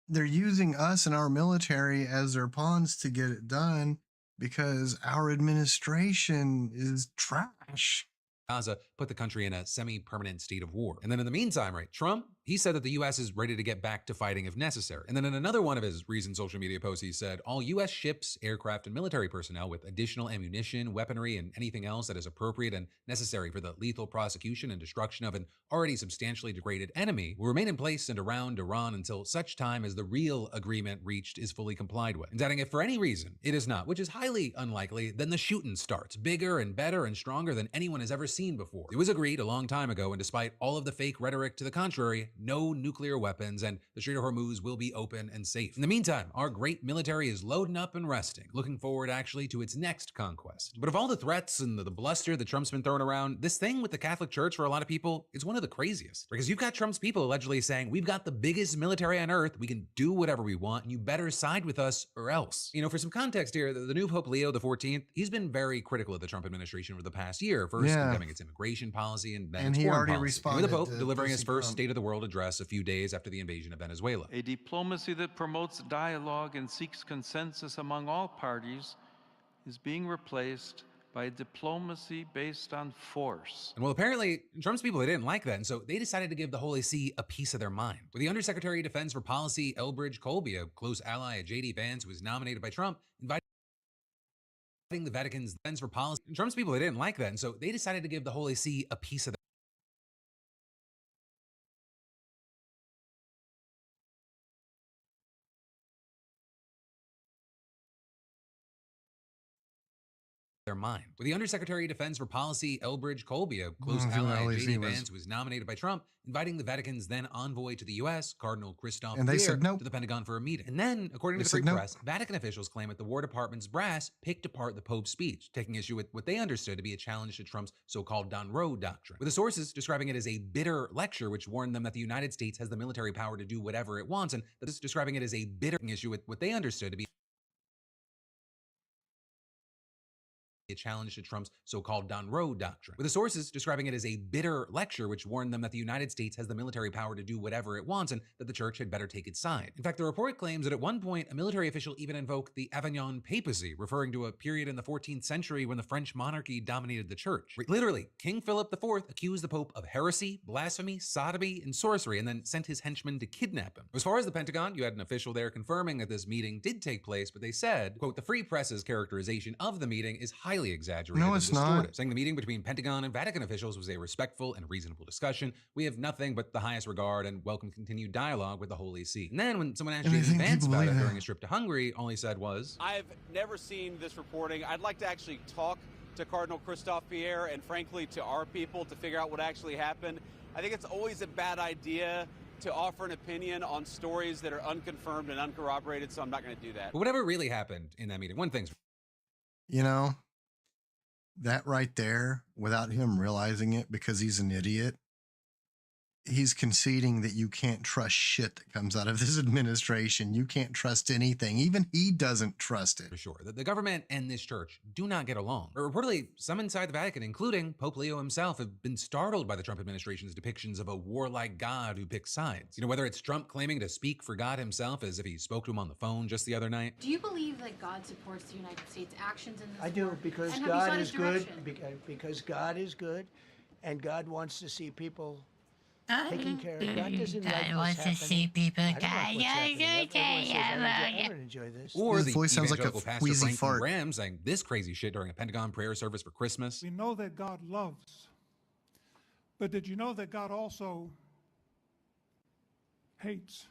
They're using us and our military as their pawns to get it done because our administration is trash. Gaza put the country in a semi-permanent state of war. And then in the meantime, right, Trump, he said that the U.S. is ready to get back to fighting if necessary. And then in another one of his recent social media posts, he said, all U.S. ships, aircraft, and military personnel with additional ammunition, weaponry, and anything else that is appropriate and necessary for the lethal prosecution and destruction of an already substantially degraded enemy will remain in place and around Iran until such time as the real agreement reached is fully complied with. And adding, if for any reason it is not, which is highly unlikely, then the shooting starts, bigger and better and stronger than anyone has ever seen before. It was agreed a long time ago, and despite all of the fake rhetoric to the contrary, no nuclear weapons, and the Strait of Hormuz will be open and safe. In the meantime, our great military is loading up and resting, looking forward actually to its next conquest. But of all the threats and the bluster that Trump's been throwing around, this thing with the Catholic Church for a lot of people is one of the craziest. Because you've got Trump's people allegedly saying, we've got the biggest military on earth, we can do whatever we want, and you better side with us or else. You know, for some context here, the new Pope Leo XIV, he's been very critical of the Trump administration over the past year, first condemning confirming its immigration policy and then And its he foreign already policy. responded With the Pope to delivering his Pussy first Trump. State of the World address a few days after the invasion of Venezuela. A diplomacy that promotes dialogue and seeks consensus among all parties is being replaced by a diplomacy based on force. And well, apparently, Trump's people, they didn't like that, and so they decided to give the Holy See a piece of their mind. With the Undersecretary of Defense for Policy, Elbridge Colby, a close ally of J.D. Vance, who was nominated by Trump, inviting the Vatican's Defense for Policy. Trump's people, they didn't like that, and so they decided to give the Holy See a piece of their mind. With the Undersecretary of Defense for Policy, Elbridge Colby, a close I feel ally of LAZ J.D. was- Vance, who was nominated by Trump, inviting the Vatican's then envoy to the U.S., Cardinal Christophe And they Pierre, said nope. to the Pentagon for a meeting. And then, according They to the Free said nope. Press, Vatican officials claim that the War Department's brass picked apart the Pope's speech, taking issue with what they understood to be a challenge to Trump's so-called Don Roe doctrine, with the sources describing it as a bitter lecture which warned them that the United States has the military power to do whatever it wants, and this is describing it as a bitter issue with what they understood to be a challenge to Trump's so-called Don Roe doctrine, with the sources describing it as a bitter lecture which warned them that the United States has the military power to do whatever it wants and that the church had better take its side. In fact, the report claims that at one point, a military official even invoked the Avignon papacy, referring to a period in the 14th century when the French monarchy dominated the church. Literally, King Philip IV accused the Pope of heresy, blasphemy, sodomy, and sorcery, and then sent his henchmen to kidnap him. As far as the Pentagon, you had an official there confirming that this meeting did take place, but they said, quote, the Free Press's characterization of the meeting is highly exaggerated No, and it's not. distorted, saying the meeting between Pentagon and Vatican officials was a respectful and reasonable discussion. We have nothing but the highest regard and welcome continued dialogue with the Holy See. And then when someone asked And I J.D. think Vance people about it believe during that. his trip to Hungary, all he said was, I've never seen this reporting. I'd like to actually talk to Cardinal Christophe Pierre and frankly to our people to figure out what actually happened. I think it's always a bad idea to offer an opinion on stories that are unconfirmed and uncorroborated, so I'm not going to do that. but whatever really happened in that meeting, one thing's You know, that right there, without him realizing it because he's an idiot, he's conceding that you can't trust shit that comes out of this administration. You can't trust anything. Even he doesn't trust it. for sure that the government and this church do not get along. But reportedly, some inside the Vatican, including Pope Leo himself, have been startled by the Trump administration's depictions of a warlike God who picks sides. You know, whether it's Trump claiming to speak for God himself as if he spoke to him on the phone just the other night, Do you believe that God supports the United States' actions in this I do, war? because And have you God sought is his good, direction? because God is good, and God wants to see people taken care of. God doesn't like God what's wants to happening. see people I don't like what's happening. Everyone says, I don't enjoy this. or His the voice sounds like a evangelical pastor wheezy Franklin fart. Graham saying this crazy shit during a Pentagon prayer service for Christmas. We know that God loves, but did you know that God also hates?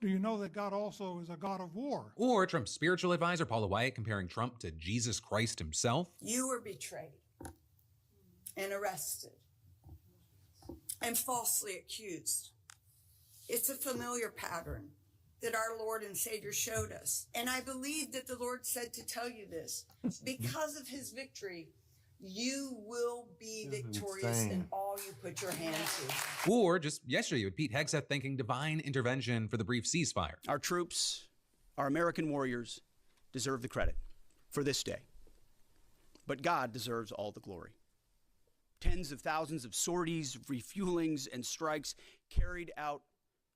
Do you know that God also is a God of war? Or Trump's spiritual advisor Paula White comparing Trump to Jesus Christ himself. You were betrayed and arrested and falsely accused. It's a familiar pattern that our Lord and Savior showed us. And I believe that the Lord said to tell you this. Because of his victory, you will be victorious in insane. all you put your hand to. Or just yesterday with Pete Hegseth thanking divine intervention for the brief ceasefire. Our troops, our American warriors, deserve the credit for this day. But God deserves all the glory. Tens of thousands of sorties, refuelings, and strikes carried out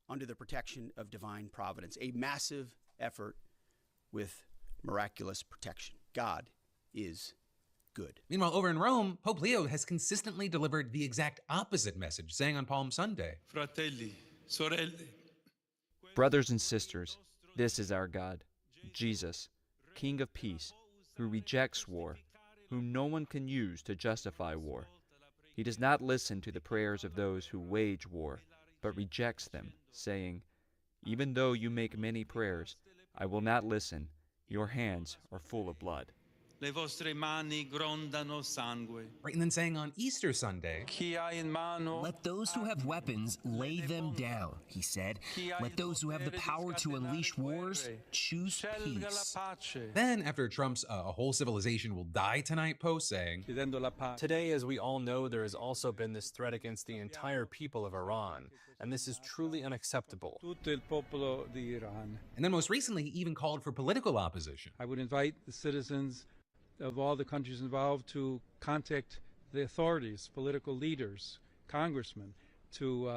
under the protection of divine providence. A massive effort with miraculous protection. God is good. Meanwhile, over in Rome, Pope Leo has consistently delivered the exact opposite message, saying on Palm Sunday, Fratelli, sorelle. Brothers and sisters, this is our God, Jesus, King of peace, who rejects war, whom no one can use to justify war. He does not listen to the prayers of those who wage war, but rejects them, saying, even though you make many prayers, I will not listen. Your hands are full of blood. Le vostre mani grondano sangue. right? And then saying on Easter Sunday, Chi ha in mano Let those who have weapons lay them down, he said. Let those who have the power to unleash wars choose scelga la peace. pace. then after Trump's a whole civilization will die tonight post saying, Chiedendo la pace. Today, as we all know, there has also been this threat against the entire people of Iran, and this is truly unacceptable. Tutto il popolo di Iran. and then most recently he even called for political opposition. I would invite the citizens of all the countries involved to contact the authorities, political leaders, congressmen, to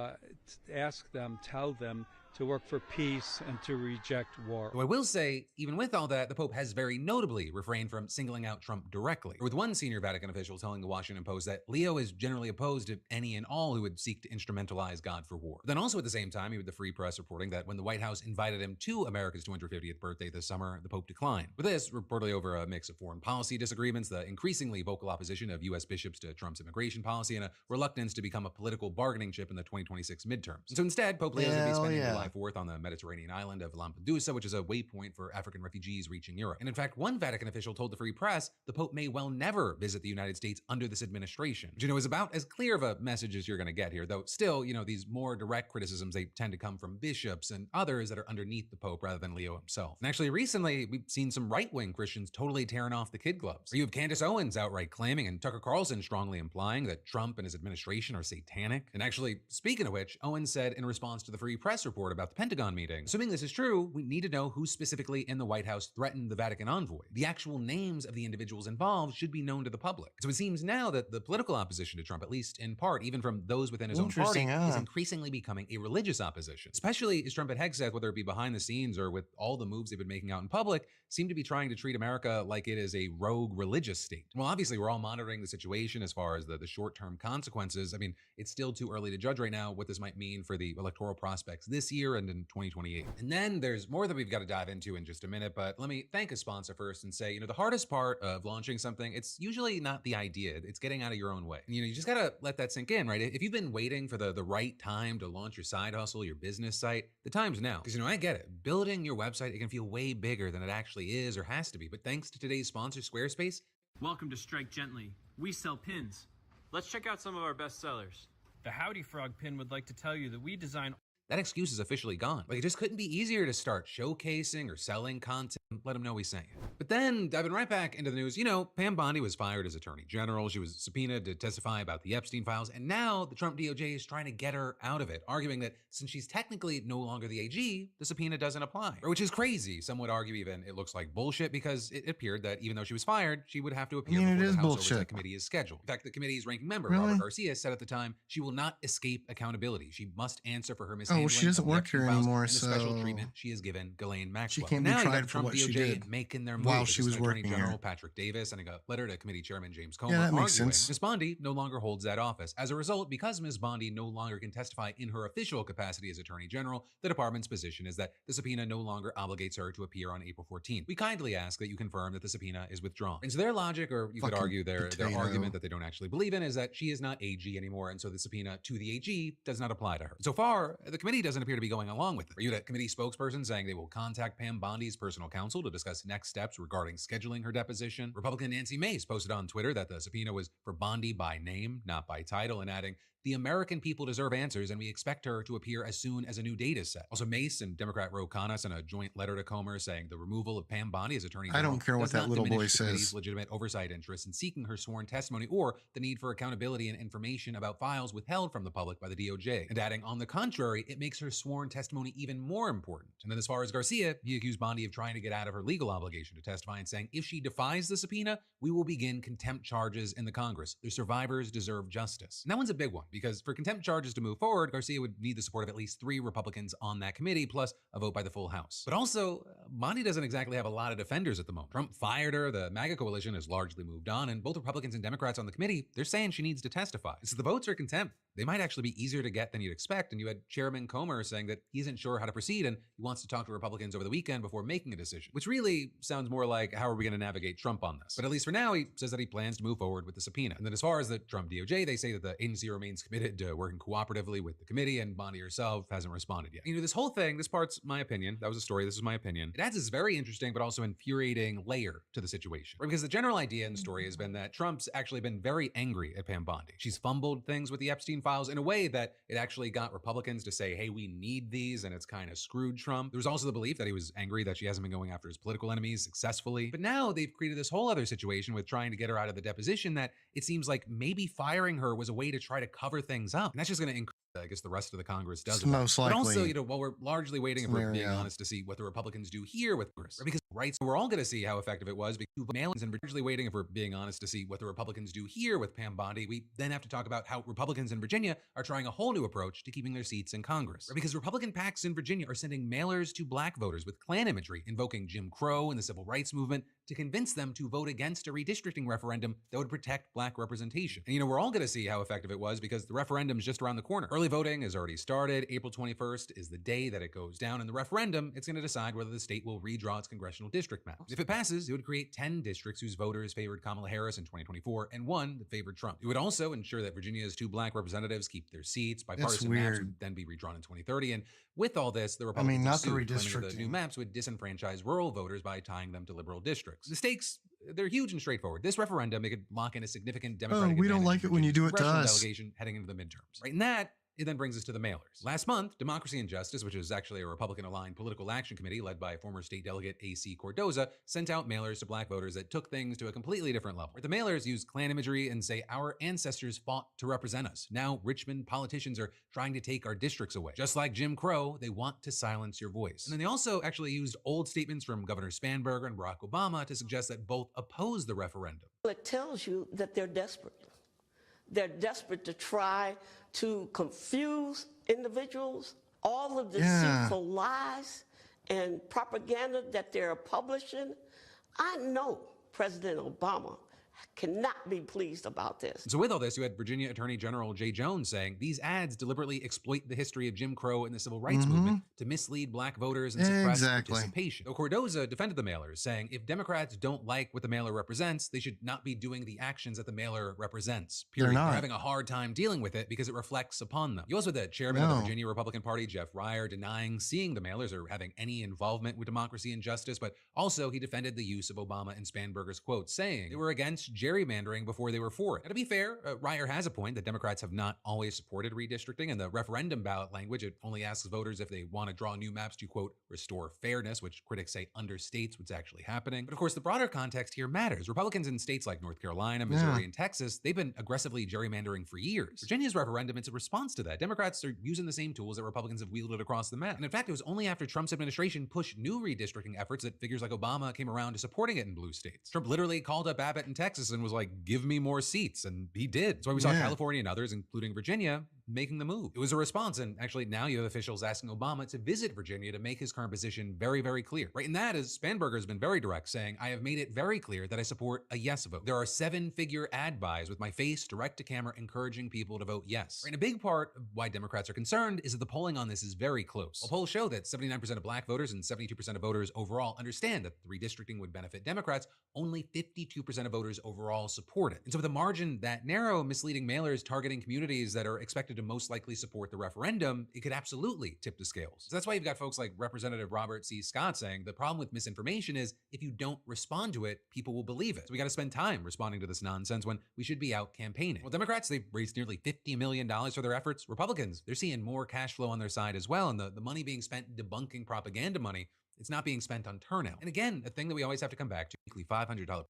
ask them, tell them to work for peace and to reject war. Though I will say, even with all that, the Pope has very notably refrained from singling out Trump directly, with one senior Vatican official telling the Washington Post that Leo is generally opposed to any and all who would seek to instrumentalize God for war. But then also at the same time, you had the Free Press reporting that when the White House invited him to America's 250th birthday this summer, the Pope declined. With this, reportedly over a mix of foreign policy disagreements, the increasingly vocal opposition of U.S. bishops to Trump's immigration policy, and a reluctance to become a political bargaining chip in the 2026 midterms. And so instead, Pope Leo is going to be spending July 4th on the Mediterranean island of Lampedusa, which is a waypoint for African refugees reaching Europe. And in fact, one Vatican official told the Free Press the Pope may well never visit the United States under this administration, which, is about as clear of a message as you're going to get here, though still, these more direct criticisms, they tend to come from bishops and others that are underneath the Pope rather than Leo himself. And actually, recently, we've seen some right-wing Christians totally tearing off the kid gloves. Or you have Candace Owens outright claiming and Tucker Carlson strongly implying that Trump and his administration are satanic. And actually, speaking of which, Owens said in response to the Free Press report about the Pentagon meeting, assuming this is true, we need to know who specifically in the White House threatened the Vatican envoy. The actual names of the individuals involved should be known to the public. So it seems now that the political opposition to Trump, at least in part, even from those within his own party, is increasingly becoming a religious opposition. Especially as Trump and Hegseth, whether it be behind the scenes or with all the moves they've been making out in public, seem to be trying to treat America like it is a rogue religious state. Well, obviously, we're all monitoring the situation as far as the short-term consequences. I mean, it's still too early to judge right now what this might mean for the electoral prospects this year and in 2028. And then there's more that we've got to dive into in just a minute, but let me thank a sponsor first and say, the hardest part of launching something, it's usually not the idea, it's getting out of your own way. And, you just got to let that sink in, right? If you've been waiting for the right time to launch your side hustle, your business site, the time's now. Because, I get it. Building your website, it can feel way bigger than it actually is or has to be. But thanks to today's sponsor, Squarespace. Welcome to Strike Gently. We sell pins. Let's check out some of our best sellers. The Howdy Frog pin would like to tell you that we design. That excuse is officially gone. Like, it just couldn't be easier to start showcasing or selling content. Let them know we sent you. But then, diving right back into the news, Pam Bondi was fired as Attorney General. She was subpoenaed to testify about the Epstein files. And now the Trump DOJ is trying to get her out of it, arguing that since she's technically no longer the AG, the subpoena doesn't apply. Which is crazy. Some would argue even it looks like bullshit because it appeared that even though she was fired, she would have to appear before the House Oversight Committee is scheduled. In fact, the committee's ranking member, Robert Garcia, said at the time, she will not escape accountability. She must answer for her mishandling. Oh, she doesn't work here anymore, so the special treatment she is given Ghislaine Maxwell. She can't be tried for what she did making their while she was working General here. Patrick Davis sending a letter to committee chairman James Comer Yeah, that makes arguing sense. Ms. Bondi no longer holds that office. As a result, because Ms. Bondi no longer can testify in her official capacity as Attorney General, the department's position is that the subpoena no longer obligates her to appear on April 14th. We kindly ask that you confirm that the subpoena is withdrawn. And so their logic, or you could argue their argument that they don't actually believe in, is that she is not AG anymore, and so the subpoena to the AG does not apply to her. So far, the committee doesn't appear to be going along with it. You had a committee spokesperson saying they will contact Pam Bondi's personal counsel to discuss next steps regarding scheduling her deposition. Republican Nancy Mace posted on Twitter that the subpoena was for Bondi by name, not by title, and adding, "The American people deserve answers, and we expect her to appear as soon as a new date is set." Also, Mace and Democrat Ro Khanna sent a joint letter to Comer saying the removal of Pam Bondi as Attorney General I don't care what does that not little boy diminish the committee's says. legitimate oversight interests in seeking her sworn testimony or the need for accountability and information about files withheld from the public by the DOJ. And adding, on the contrary, it makes her sworn testimony even more important. And then as far as Garcia, he accused Bondi of trying to get out of her legal obligation to testify and saying, if she defies the subpoena, we will begin contempt charges in the Congress. The survivors deserve justice. And that one's a big one, because for contempt charges to move forward, Garcia would need the support of at least 3 Republicans on that committee, plus a vote by the full House. But also, Bondi doesn't exactly have a lot of defenders at the moment. Trump fired her, the MAGA coalition has largely moved on, and both Republicans and Democrats on the committee, they're saying she needs to testify. So the votes are contempt. They might actually be easier to get than you'd expect, and you had Chairman Comer saying that he isn't sure how to proceed and he wants to talk to Republicans over the weekend before making a decision, which really sounds more like, how are we going to navigate Trump on this? But at least for now, he says that he plans to move forward with the subpoena. And then as far as the Trump DOJ, they say that the agency remains committed to working cooperatively with the committee, and Bondi herself hasn't responded yet. This whole thing, this part's my opinion. That was a story. This is my opinion. It adds this very interesting but also infuriating layer to the situation. Right? Because the general idea in the story has been that Trump's actually been very angry at Pam Bondi. She's fumbled things with the Epstein files in a way that it actually got Republicans to say, hey, we need these, and it's kind of screwed Trump. There was also the belief that he was angry that she hasn't been going after his political enemies successfully. But now they've created this whole other situation with trying to get her out of the deposition that it seems like maybe firing her was a way to try to cover things up. And that's just going to I guess the rest of the Congress does. It's most likely. But also, while we're largely waiting, if we're being scenario. honest, to see what the Republicans do here with Congress, because rights, we're all going to see how effective it was. Because mail-ins, and largely waiting, if we're being honest, to see what the Republicans do here with Pam Bondi. We then have to talk about how Republicans in Virginia are trying a whole new approach to keeping their seats in Congress. Because Republican PACs in Virginia are sending mailers to black voters with Klan imagery, invoking Jim Crow and the civil rights movement to convince them to vote against a redistricting referendum that would protect black representation. And we're all going to see how effective it was because the referendum is just around the corner. Early voting has already started. April 21st is the day that it goes down. And the referendum, it's going to decide whether the state will redraw its congressional district maps. If it passes, it would create 10 districts whose voters favored Kamala Harris in 2024 and 1 that favored Trump. It would also ensure that Virginia's 2 black representatives keep their seats. Bipartisan maps would then be redrawn in 2030. And with all this, the Republicans not the claiming that redistricting. the new maps would disenfranchise rural voters by tying them to liberal districts. The stakes, they're huge and straightforward. This referendum, it could lock in a significant Democratic we don't advantage like for it when you do it to congressional us. delegation heading into the midterms. Right, and that it then brings us to the mailers. Last month, Democracy and Justice, which is actually a Republican-aligned political action committee led by former state delegate A.C. Cordoza, sent out mailers to black voters that took things to a completely different level. The mailers use Klan imagery and say, our ancestors fought to represent us. Now, Richmond politicians are trying to take our districts away. Just like Jim Crow, they want to silence your voice. And then they also actually used old statements from Governor Spanberger and Barack Obama to suggest that both oppose the referendum. It tells you that they're desperate. They're desperate to try to confuse individuals. All of the deceitful lies and propaganda that they're publishing. I know President Obama cannot be pleased about this. So with all this, you had Virginia Attorney General Jay Jones saying these ads deliberately exploit the history of Jim Crow and the civil rights movement to mislead black voters and suppress participation. Though Cordoza defended the mailers, saying if Democrats don't like what the mailer represents, they should not be doing the actions that the mailer represents. Period. They're having a hard time dealing with it because it reflects upon them. You also had the chairman of the Virginia Republican Party, Jeff Ryer, denying seeing the mailers or having any involvement with Democracy and Justice, but also he defended the use of Obama and Spanberger's quotes, saying they were against gerrymandering before they were for it. Now, to be fair, Ryer has a point that Democrats have not always supported redistricting, and the referendum ballot language, it only asks voters if they want to draw new maps to, quote, restore fairness, which critics say understates what's actually happening. But of course, the broader context here matters. Republicans in states like North Carolina, Missouri, and Texas, they've been aggressively gerrymandering for years. Virginia's referendum, it's a response to that. Democrats are using the same tools that Republicans have wielded across the map. And in fact, it was only after Trump's administration pushed new redistricting efforts that figures like Obama came around to supporting it in blue states. Trump literally called up Abbott in Texas and was like, give me more seats, and he did. That's why we saw California and others, including Virginia, making the move. It was a response, and actually now you have officials asking Obama to visit Virginia to make his current position very, very clear. Right, and that is, Spanberger has been very direct, saying, I have made it very clear that I support a yes vote. There are 7-figure ad buys with my face direct to camera encouraging people to vote yes. Right, and a big part of why Democrats are concerned is that the polling on this is very close. Well, polls show that 79% of black voters and 72% of voters overall understand that the redistricting would benefit Democrats. Only 52% of voters overall support it. And so with a margin that narrow, misleading mailers targeting communities that are expected to most likely support the referendum, it could absolutely tip the scales. So that's why you've got folks like Representative Robert C. Scott saying the problem with misinformation is if you don't respond to it, people will believe it. So we got to spend time responding to this nonsense when we should be out campaigning. Well, Democrats, they've raised nearly $50 million for their efforts. Republicans, they're seeing more cash flow on their side as well, and the money being spent debunking propaganda money, it's not being spent on turnout. And again, a thing that we always have to come back to, weekly $500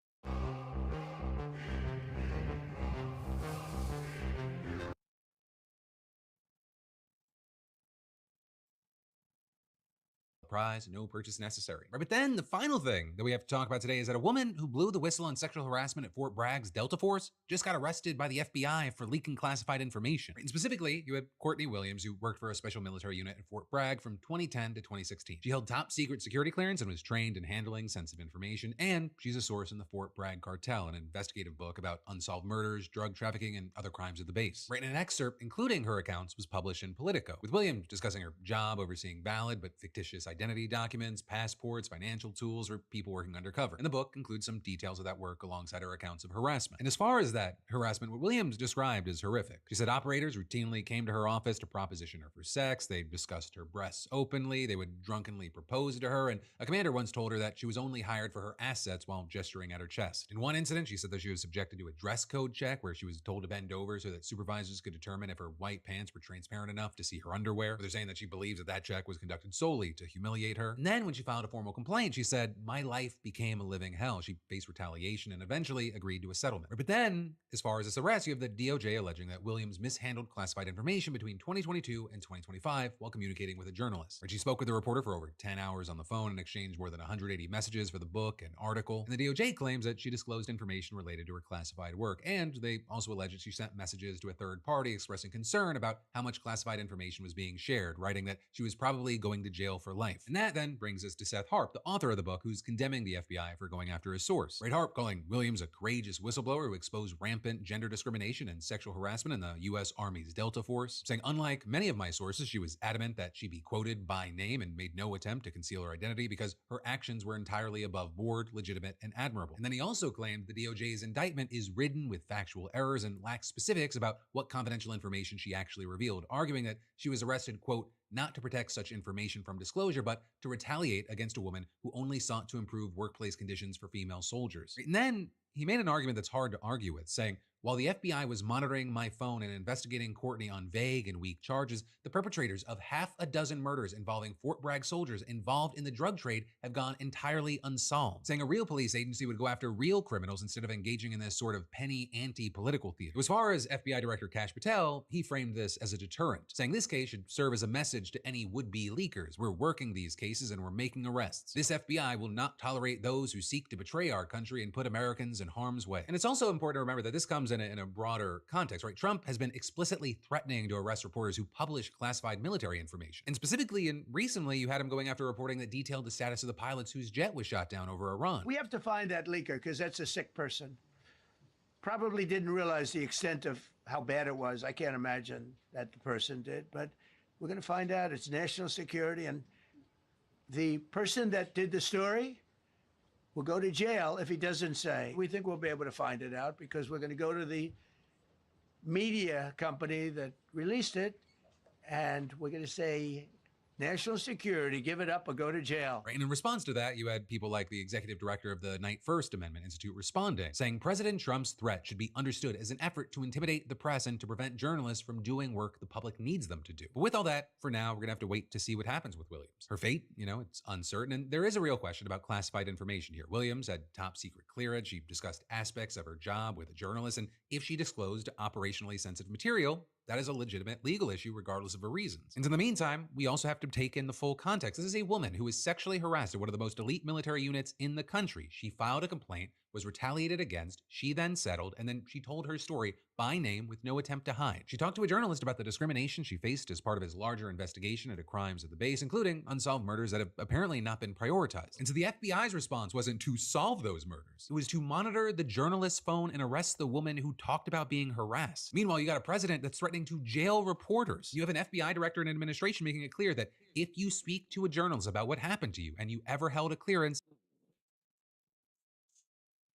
prize, no purchase necessary. Right, but then the final thing that we have to talk about today is that a woman who blew the whistle on sexual harassment at Fort Bragg's Delta Force just got arrested by the FBI for leaking classified information. Right, and specifically, you had Courtney Williams, who worked for a special military unit at Fort Bragg from 2010 to 2016. She held top secret security clearance and was trained in handling sensitive information, and she's a source in the Fort Bragg cartel, an investigative book about unsolved murders, drug trafficking, and other crimes at the base. Right, and an excerpt, including her accounts, was published in Politico, with Williams discussing her job overseeing valid but fictitious identity documents, passports, financial tools, or people working undercover. And the book includes some details of that work alongside her accounts of harassment. And as far as that harassment, what Williams described as horrific. She said operators routinely came to her office to proposition her for sex. They discussed her breasts openly. They would drunkenly propose to her. And a commander once told her that she was only hired for her assets while gesturing at her chest. In one incident, she said that she was subjected to a dress code check where she was told to bend over so that supervisors could determine if her white pants were transparent enough to see her underwear. They're saying that she believes that that check was conducted solely to humiliate humiliate her. And then when she filed a formal complaint, she said, "My life became a living hell." She faced retaliation and eventually agreed to a settlement. But then, as far as this arrest, you have the DOJ alleging that Williams mishandled classified information between 2022 and 2025 while communicating with a journalist. She spoke with the reporter for over 10 hours on the phone and exchanged more than 180 messages for the book and article. And the DOJ claims that she disclosed information related to her classified work, and they also allege that she sent messages to a third party expressing concern about how much classified information was being shared, writing that she was probably going to jail for life. And that then brings us to Seth Harp, the author of the book, who's condemning the FBI for going after his source. Harp calling Williams a courageous whistleblower who exposed rampant gender discrimination and sexual harassment in the U.S. Army's Delta Force, saying unlike many of my sources, she was adamant that she be quoted by name and made no attempt to conceal her identity because her actions were entirely above board, legitimate, and admirable. And then he also claimed the DOJ's indictment is ridden with factual errors and lacks specifics about what confidential information she actually revealed, arguing that she was arrested, quote, not to protect such information from disclosure, but to retaliate against a woman who only sought to improve workplace conditions for female soldiers. And then he made an argument that's hard to argue with, saying, while the FBI was monitoring my phone and investigating Courtney on vague and weak charges, the perpetrators of half a dozen murders involving Fort Bragg soldiers involved in the drug trade have gone entirely unsolved, saying a real police agency would go after real criminals instead of engaging in this sort of penny anti-political theater. As far as FBI Director Kash Patel, he framed this as a deterrent, saying this case should serve as a message to any would-be leakers. We're working these cases and we're making arrests. This FBI will not tolerate those who seek to betray our country and put Americans in harm's way. And it's also important to remember that this comes in a broader context, right? Trump has been explicitly threatening to arrest reporters who publish classified military information. And specifically, and recently, you had him going after reporting that detailed the status of the pilots whose jet was shot down over Iran. We have to find that leaker because that's a sick person. Probably didn't realize the extent of how bad it was. I can't imagine that the person did, but we're going to find out. It's national security, and the person that did the story will go to jail if he doesn't say. We think we'll be able to find it out because we're going to go to the media company that released it, and we're going to say, national security, give it up or go to jail. Right, and in response to that, you had people like the executive director of the Night First Amendment Institute responding, saying President Trump's threat should be understood as an effort to intimidate the press and to prevent journalists from doing work the public needs them to do. But with all that, for now, we're gonna have to wait to see what happens with Williams. Her fate, it's uncertain, and there is a real question about classified information here. Williams had top secret clearance. She discussed aspects of her job with a journalist, and if she disclosed operationally sensitive material, that is a legitimate legal issue regardless of her reasons. And in the meantime, we also have to take in the full context. This is a woman who was sexually harassed at one of the most elite military units in the country. She filed a complaint, was retaliated against, she then settled, and then she told her story by name with no attempt to hide. She talked to a journalist about the discrimination she faced as part of his larger investigation into crimes at the base, including unsolved murders that have apparently not been prioritized. And so the FBI's response wasn't to solve those murders. It was to monitor the journalist's phone and arrest the woman who talked about being harassed. Meanwhile, you got a president that's threatening to jail reporters. You have an FBI director and administration making it clear that if you speak to a journalist about what happened to you and you ever held a clearance,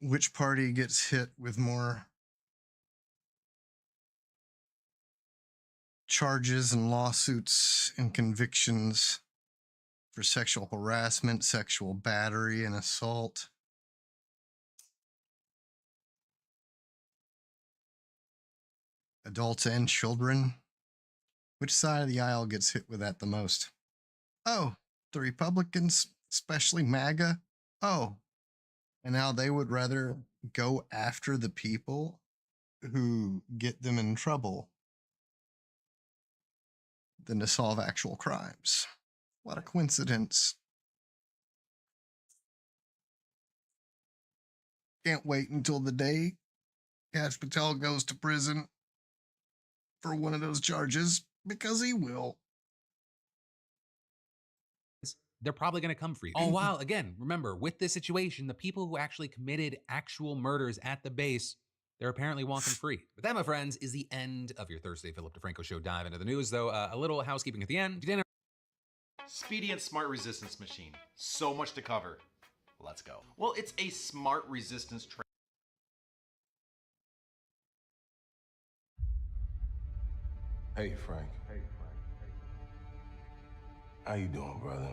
which party gets hit with more charges and lawsuits and convictions for sexual harassment, sexual battery, and assault? Adults and children? Which side of the aisle gets hit with that the most? Oh, the Republicans, especially MAGA? Oh, and now they would rather go after the people who get them in trouble than to solve actual crimes. What a coincidence. Can't wait until the day Kash Patel goes to prison for one of those charges, because he will. they're probably going to come for you. All while, again, remember, with this situation, the people who actually committed actual murders at the base, they're apparently walking free. But that, my friends, is the end of your Thursday Philip DeFranco show dive into the news, though. A little housekeeping at the end. If you didn't Speedy and smart resistance machine. So much to cover. Let's go. Well, it's a smart resistance train. Hey, Frank. How you doing, brother?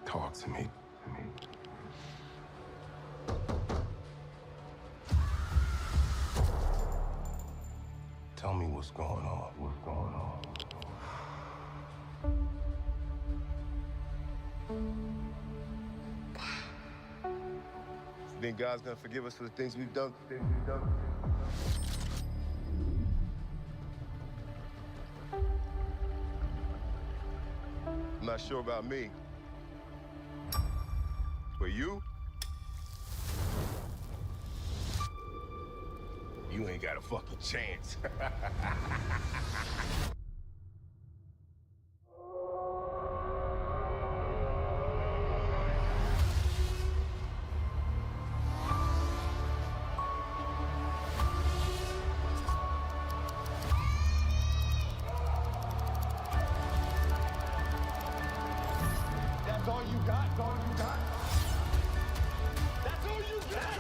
Talk to me. What's going on? What's going on? You think God's gonna forgive us for the things we've done? I'm not sure about me. But you ain't got a fucking chance. That's all you got? That's all you got? That's all you got? That's all you got?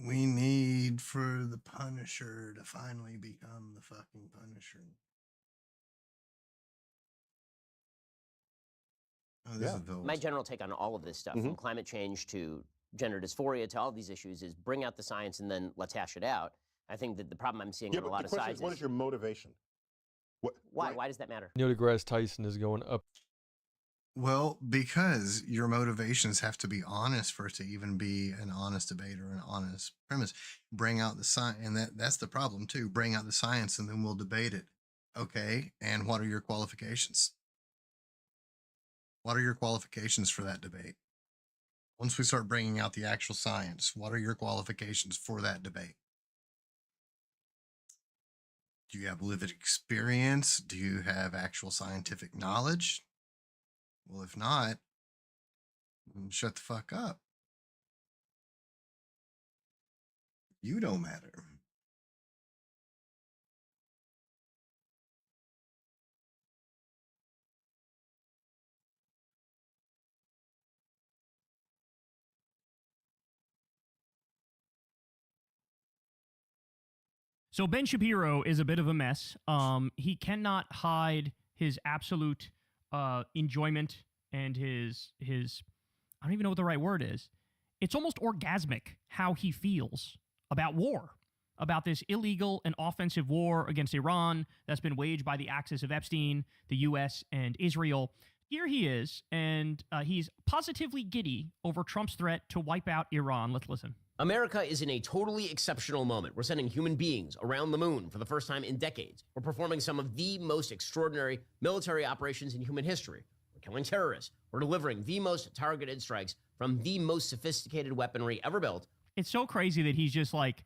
We need for the Punisher to finally become the fucking Punisher. Oh, this is the My general take on all of this stuff, from climate change to gender dysphoria to all of these issues, is bring out the science and then let's hash it out. I think that the problem I'm seeing on a lot of sides what is your motivation? why? Why does that matter? Neil deGrasse Tyson is going up. Well, because your motivations have to be honest for it to even be an honest debate or an honest premise. Bring out the science, and that's the problem too. Bring out the science, and then we'll debate it. Okay, and what are your qualifications? What are your qualifications for that debate? Once we start bringing out the actual science, what are your qualifications for that debate? Do you have lived experience? Do you have actual scientific knowledge? Well, if not, then shut the fuck up. You don't matter. So Ben Shapiro is a bit of a mess. He cannot hide his absolute enjoyment and his I don't even know what the right word is. It's almost orgasmic how he feels about war, about this illegal and offensive war against Iran that's been waged by the axis of Epstein, the U.S., and Israel. Here he is, and he's positively giddy over Trump's threat to wipe out Iran. Let's listen. America is in a totally exceptional moment. We're sending human beings around the moon for the first time in decades. We're performing some of the most extraordinary military operations in human history. We're killing terrorists. We're delivering the most targeted strikes from the most sophisticated weaponry ever built. It's so crazy that he's just like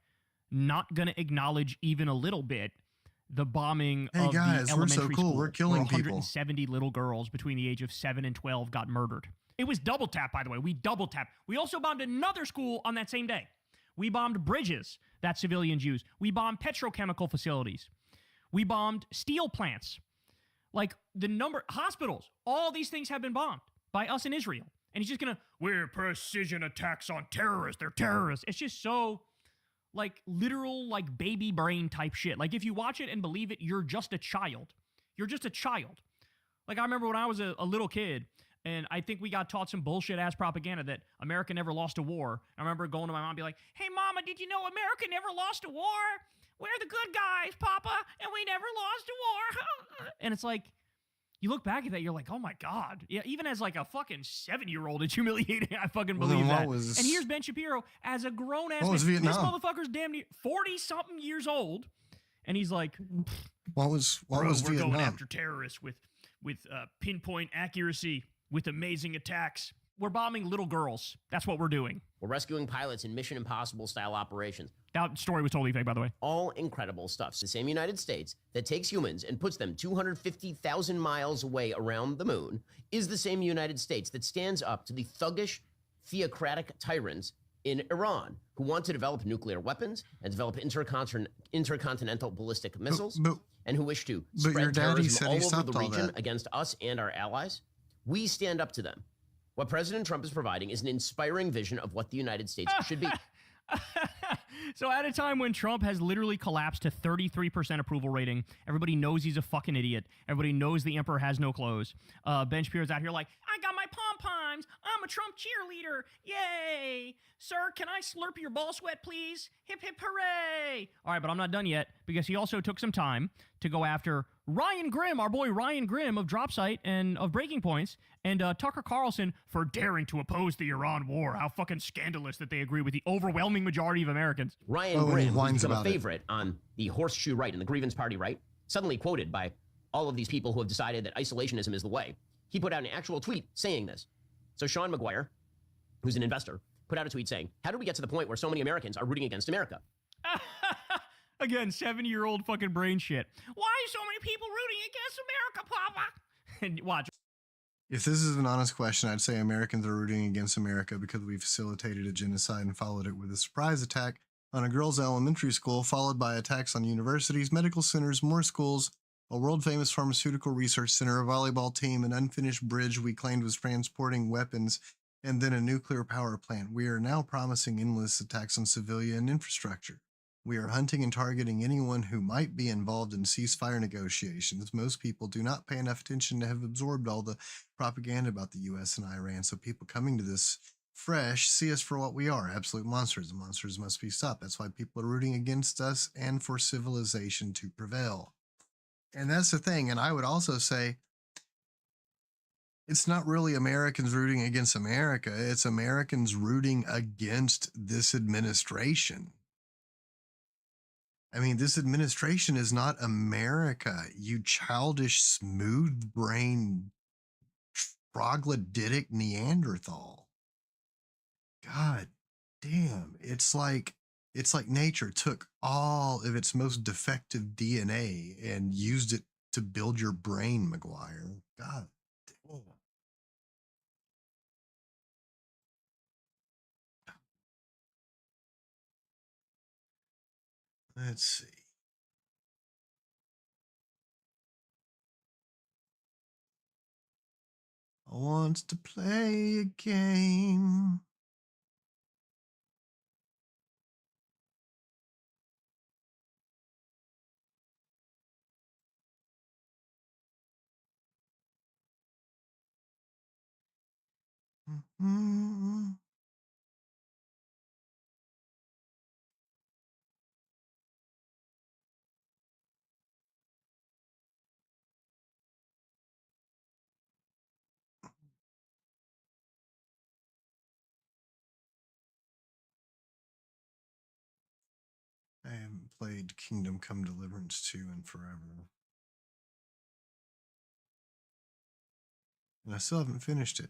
not going to acknowledge even a little bit the bombing of guys, the we're elementary so cool. school We're killing where people. 170 little girls between the age of 7 and 12 got murdered. It was double tap, by the way. We double tapped. We also bombed another school on that same day. We bombed bridges that civilians use. We bombed petrochemical facilities. We bombed steel plants. Like hospitals, all these things have been bombed by us in Israel. And he's just going to, we're precision attacks on terrorists. They're terrorists. It's just so, like, literal, like, baby brain type shit. Like, if you watch it and believe it, you're just a child. You're just a child. Like, I remember when I was a little kid, and I think we got taught some bullshit-ass propaganda that America never lost a war. I remember going to my mom and be like, hey, Mama, did you know America never lost a war? We're the good guys, Papa, and we never lost a war. And it's like, you look back at that, you're like, oh, my God. Yeah, even as, like, a fucking 7-year-old, it's humiliating. I fucking believe that. And here's Ben Shapiro as a grown-ass man. Vietnam? This motherfucker's damn near 40-something years old, and he's like, what was we're Vietnam? going after terrorists with pinpoint accuracy, with amazing attacks. We're bombing little girls. That's what we're doing. We're rescuing pilots in Mission Impossible-style operations. That story was totally fake, by the way. All incredible stuff. The same United States that takes humans and puts them 250,000 miles away around the moon is the same United States that stands up to the thuggish, theocratic tyrants in Iran who want to develop nuclear weapons and develop intercontinental ballistic missiles and who wish to spread terrorism all over the region against us and our allies. We stand up to them. What President Trump is providing is an inspiring vision of what the United States should be. So at a time when Trump has literally collapsed to 33% approval rating, everybody knows he's a fucking idiot. Everybody knows the emperor has no clothes. Ben Shapiro's out here like, I got my pom-poms. I'm a Trump cheerleader. Yay. Sir, can I slurp your ball sweat, please? Hip, hip, hooray. All right, but I'm not done yet because he also took some time to go after Ryan Grimm, our boy Ryan Grimm of Dropsite and of Breaking Points, and Tucker Carlson for daring to oppose the Iran war. How fucking scandalous that they agree with the overwhelming majority of Americans. Ryan Grimm, who's become a favorite on the horseshoe right and the grievance party right, suddenly quoted by all of these people who have decided that isolationism is the way. He put out an actual tweet saying this. So Sean McGuire, who's an investor, put out a tweet saying, how did we get to the point where so many Americans are rooting against America? Again, 70-year-old fucking brain shit. Why are so many people rooting against America, Papa? And watch. If this is an honest question, I'd say Americans are rooting against America because we facilitated a genocide and followed it with a surprise attack on a girls' elementary school, followed by attacks on universities, medical centers, more schools, a world-famous pharmaceutical research center, a volleyball team, an unfinished bridge we claimed was transporting weapons, and then a nuclear power plant. We are now promising endless attacks on civilian infrastructure. We are hunting and targeting anyone who might be involved in ceasefire negotiations. Most people do not pay enough attention to have absorbed all the propaganda about the U.S. and Iran, so people coming to this fresh see us for what we are, absolute monsters. The monsters must be stopped. That's why people are rooting against us and for civilization to prevail. And that's the thing. And I would also say it's not really Americans rooting against America. It's Americans rooting against this administration. I mean, this administration is not America, you childish, smooth-brained, troglodytic Neanderthal. God damn, it's like nature took all of its most defective DNA and used it to build your brain, McGuire. God damn. Let's see. I want to play a game. Mm-hmm. I haven't played Kingdom Come Deliverance 2 in forever. And I still haven't finished it.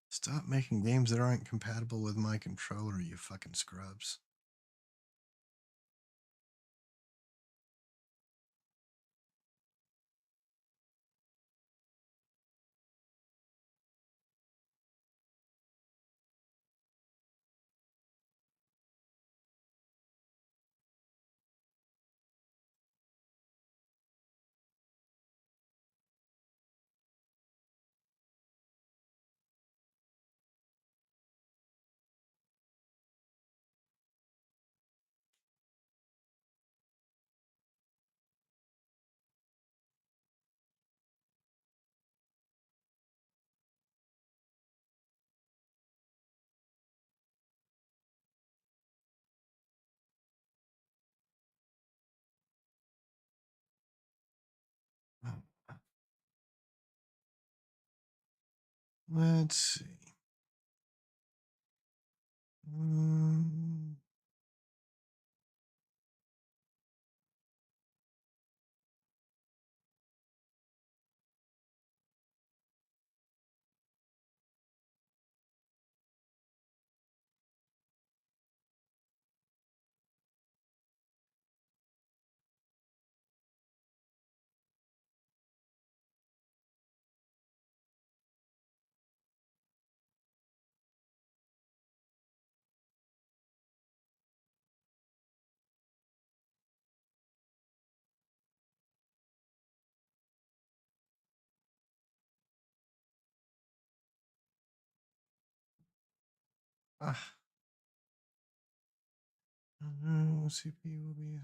Stop making games that aren't compatible with my controller, you fucking scrubs. Let's see. Ah. CP will be.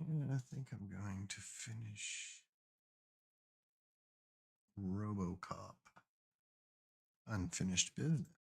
Yeah, I think I'm going to finish RoboCop. Unfinished business.